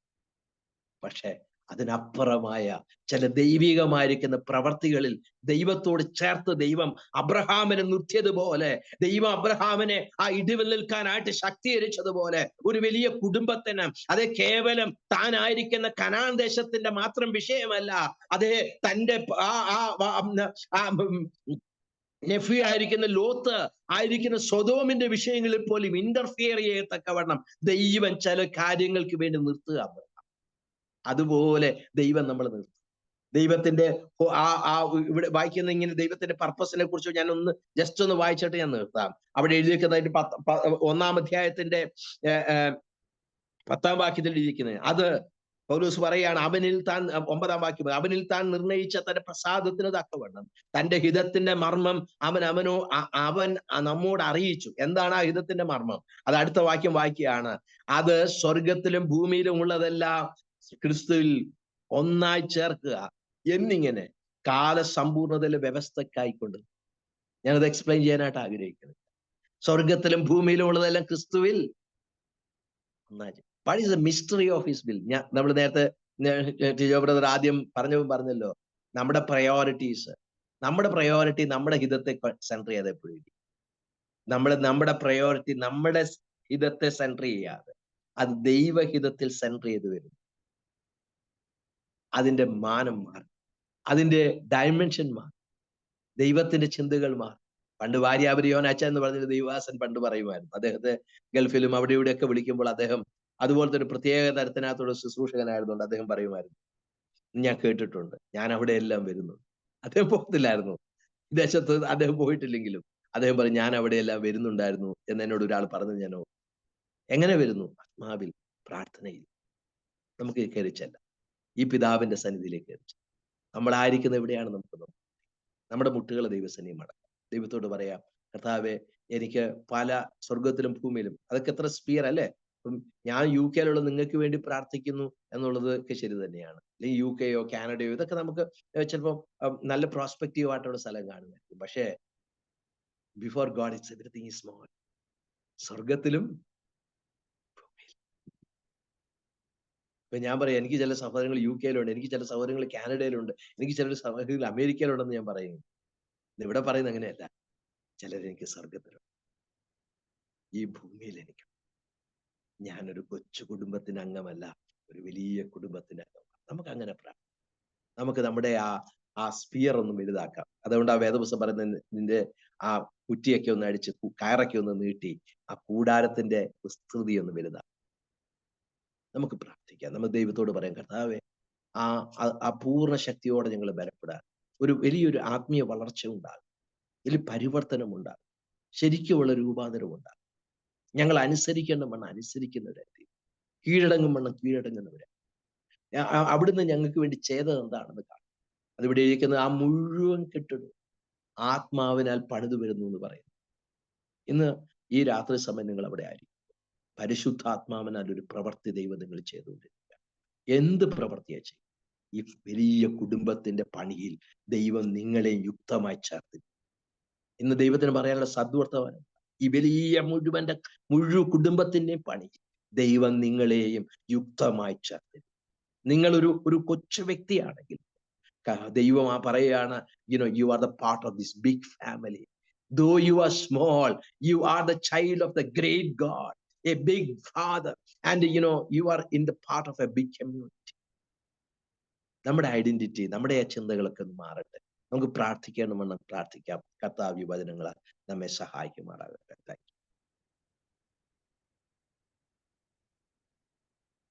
പക്ഷെ അതിനപ്പുറമായ ചില ദൈവികമായിരിക്കുന്ന പ്രവർത്തികളിൽ ദൈവത്തോട് ചേർത്ത് ദൈവം അബ്രഹാമിനെ നിർത്തിയതുപോലെ, ദൈവം അബ്രഹാമിനെ ആ ഇടിവിൽ നിൽക്കാനായിട്ട് ശക്തീകരിച്ചതുപോലെ ഒരു വലിയ കുടുംബത്തിന് അത് കേവലം താനായിരിക്കുന്ന കനാൻ ദേശത്തിന്റെ മാത്രം വിഷയമല്ല, അതേ തന്റെ നെഫി ആയിരിക്കുന്ന ലോത്ത് ആയിരിക്കുന്ന സൊദോമിന്റെ വിഷയങ്ങളിൽ പോലും ഇന്റർഫിയർ ചെയ്യത്തക്കവണ്ണം ദൈവം ചില കാര്യങ്ങൾക്ക് വേണ്ടി നിർത്തുക. അതുപോലെ ദൈവം നമ്മൾ നിർത്തും. ദൈവത്തിന്റെ ഇവിടെ വായിക്കുന്ന ഇങ്ങനെ ദൈവത്തിന്റെ പർപ്പസിനെ കുറിച്ച് ഞാൻ ഒന്ന് ജസ്റ്റ് ഒന്ന് വായിച്ചിട്ട് ഞാൻ നിർത്താം. അവിടെ എഴുതിയിരിക്കുന്നതായിട്ട് 1-ാം അധ്യായത്തിന്റെ 10-ാം വാക്യത്തിൽ എഴുതിയിരിക്കുന്നത് അത് പൗലോസ് പറയാണ്, അവനിൽ താൻ 9-ാം വാക്യം, അവനിൽ താൻ നിർണയിച്ച തന്റെ പ്രസാദത്തിന് തക്കവണ്ണം തന്റെ ഹിതത്തിന്റെ മർമ്മം അവൻ നമ്മോട് അറിയിച്ചു. എന്താണ് ആ ഹിതത്തിന്റെ മർമ്മം? അത് അടുത്ത വാക്യം വായിക്കുകയാണ്, അത് സ്വർഗത്തിലും ഭൂമിയിലും ഉള്ളതെല്ലാം ക്രിസ്തുവിൽ ഒന്നായി ചേർക്കുക എന്നിങ്ങനെ കാലസമ്പൂർണതയിലെ വ്യവസ്ഥക്കായിക്കൊണ്ട്. ഞാനത് എക്സ്പ്ലെയിൻ ചെയ്യാനായിട്ട് ആഗ്രഹിക്കുന്നത്. സ്വർഗത്തിലും ഭൂമിയിലും ഉള്ളതെല്ലാം ക്രിസ്തുവിൽ ഒന്നായി. What is the mystery of his will? നമ്മൾ നേരത്തെ ടിജോ ബ്രദർ ആദ്യം പറഞ്ഞല്ലോ, നമ്മുടെ പ്രയോറിറ്റീസ്, നമ്മുടെ ഹിതത്തെ സെൻറ്റർ ചെയ്യാതെ എപ്പോഴും നമ്മുടെ പ്രയോറിറ്റി നമ്മുടെ ഹിതത്തെ സെൻറ്റർ ചെയ്യാതെ അത് ദൈവഹിതത്തിൽ സെൻറ്റർ ചെയ്ത് വരും. അതിന്റെ മാനം മാറും, അതിന്റെ ഡയമെൻഷൻ മാറും, ദൈവത്തിന്റെ ചിന്തകൾ മാറും. പണ്ട് വാര്യാപരിയോനാച്ച എന്ന് പറഞ്ഞൊരു ദൈവാസൻ പണ്ട് പറയുമായിരുന്നു. അദ്ദേഹത്തെ ഗൾഫിലും അവിടെ ഇവിടെയൊക്കെ വിളിക്കുമ്പോൾ അദ്ദേഹം അതുപോലത്തെ ഒരു പ്രത്യേക തരത്തിനകത്തുള്ള ശുശ്രൂഷകനായിരുന്നുകൊണ്ട് അദ്ദേഹം പറയുമായിരുന്നു, ഞാൻ കേട്ടിട്ടുണ്ട്, ഞാൻ അവിടെ എല്ലാം വരുന്നു. അദ്ദേഹം പോകത്തില്ലായിരുന്നു ദേശത്ത്, അദ്ദേഹം പോയിട്ടില്ലെങ്കിലും അദ്ദേഹം പറയും, ഞാൻ അവിടെ എല്ലാം വരുന്നുണ്ടായിരുന്നു എന്ന് എന്നോട് ഒരാൾ പറഞ്ഞു. ഞാനോ എങ്ങനെ വരുന്നു? ആത്മാവിൽ, പ്രാർത്ഥനയിൽ. നമുക്ക് കയറിച്ചല്ല ഈ പിതാവിന്റെ സന്നിധിയിലേക്ക് കയറിച്ച നമ്മളായിരിക്കുന്ന എവിടെയാണ് നമുക്ക് നമ്മുടെ മുട്ടുകളെ ദൈവസന്നിധി മടക്കാം. ദൈവത്തോട് പറയാം, കർത്താവെ, എനിക്ക് പല സ്വർഗത്തിലും ഭൂമിയിലും, അതൊക്കെ എത്ര സ്പിയർ അല്ലേ? ഞാൻ UK നിങ്ങൾക്ക് വേണ്ടി പ്രാർത്ഥിക്കുന്നു എന്നുള്ളത് ഒക്കെ ശരി തന്നെയാണ്. അല്ലെങ്കിൽ UK കാനഡയോ ഇതൊക്കെ നമുക്ക് ചിലപ്പോൾ നല്ല പ്രോസ്പെക്റ്റീവ് ആയിട്ടുള്ള സ്ഥലം കാണുമായിരിക്കും. പക്ഷേ before God it's everything is small. സ്വർഗത്തിലും ഭൂമിയിലും. ഇപ്പൊ ഞാൻ പറയാം, എനിക്ക് ചില സഹോദരങ്ങൾ UK എനിക്ക് ചില സഹോദരങ്ങൾ കാനഡയിലുണ്ട്, എനിക്ക് ചില സഹോദരങ്ങൾ അമേരിക്കയിലുണ്ടെന്ന് ഞാൻ പറയുന്നു. ഇവിടെ പറയുന്നത് അങ്ങനെയല്ല. ചിലരെനിക്ക് സ്വർഗത്തിലുണ്ട്, ഈ ഭൂമിയിൽ എനിക്ക്. ഞാനൊരു കൊച്ചു കുടുംബത്തിന്റെ അംഗമല്ല, ഒരു വലിയ കുടുംബത്തിന്റെ അംഗമാണ്. നമുക്ക് അങ്ങനെ പ്രാർത്ഥിക്കാം. നമുക്ക് നമ്മുടെ ആ സ്പിയർ ഒന്ന് വലുതാക്കാം. അതുകൊണ്ട് ആ വേദപുസ്തകം പറയുന്നത്, നിന്റെ ആ കുറ്റിയൊക്കെ ഒന്ന് അടിച്ച് കയറൊക്കെ ഒന്ന് നീട്ടി ആ കൂടാരത്തിന്റെ വിസ്തൃതി ഒന്ന് വലുതാക്കാം. നമുക്ക് പ്രാർത്ഥിക്കാം. നമുക്ക് ദൈവത്തോട് പറയാം, കർത്താവേ, ആ പൂർണ്ണ ശക്തിയോടെ ഞങ്ങൾ ബലപ്പെടാൻ ഒരു വലിയൊരു ആത്മീയ വളർച്ച ഉണ്ടാകും, വലിയ പരിവർത്തനം ഉണ്ടാകും, ശരിക്കുമുള്ള രൂപാന്തരം ഉണ്ടാകും. ഞങ്ങൾ അനുസരിക്കേണ്ട വണ്ണം അനുസരിക്കുന്നവരായി, കീഴടങ്ങും വണ്ണം കീഴടങ്ങുന്നവരായി. അവിടുന്ന് ഞങ്ങൾക്ക് വേണ്ടി ചെയ്തത് എന്താണെന്ന് കാണും. അതിവിടെ ഇരിക്കുന്നത് ആ മുഴുവൻ കെട്ടിടം ആത്മാവിനാൽ പണിതു വരുന്നു എന്ന് പറയുന്നു. ഇന്ന് ഈ രാത്രി സമയം നിങ്ങൾ അവിടെ ആയിരിക്കും. പരിശുദ്ധാത്മാവിനാൽ ഒരു പ്രവൃത്തി ദൈവം നിങ്ങൾ ചെയ്തുകൊണ്ടിരിക്കുക. എന്ത് പ്രവൃത്തിയാ ചെയ്യും? ഈ വലിയ കുടുംബത്തിന്റെ പണിയിൽ ദൈവം നിങ്ങളെ യുക്തമായി ചേർത്ത്. ഇന്ന് ദൈവത്തിന് പറയാനുള്ള സദ്വർത്തമാനം, ഈ വലിയ മുഴുവൻ കുടുംബത്തിന്റെയും പണി ദൈവം നിങ്ങളെയും യുക്തമായി ചേർത്ത്. നിങ്ങളൊരു കൊച്ചു വ്യക്തിയാണെങ്കിൽ ദൈവം പറയുകയാണ്, you are the part of this big family. Though you are small, you are the child of the great God, a big father, and you are in the part of a big community. നമ്മുടെ identity, നമ്മുടെ ചിന്തകളൊക്കെ ഒന്ന് മാറട്ടെ. നമുക്ക് പ്രാർത്ഥിക്കണം, പ്രാർത്ഥിക്കാം. കർത്താവ് ഈ വചനങ്ങളാൽ നമ്മെ സഹായിക്കുമാറാകട്ടെ.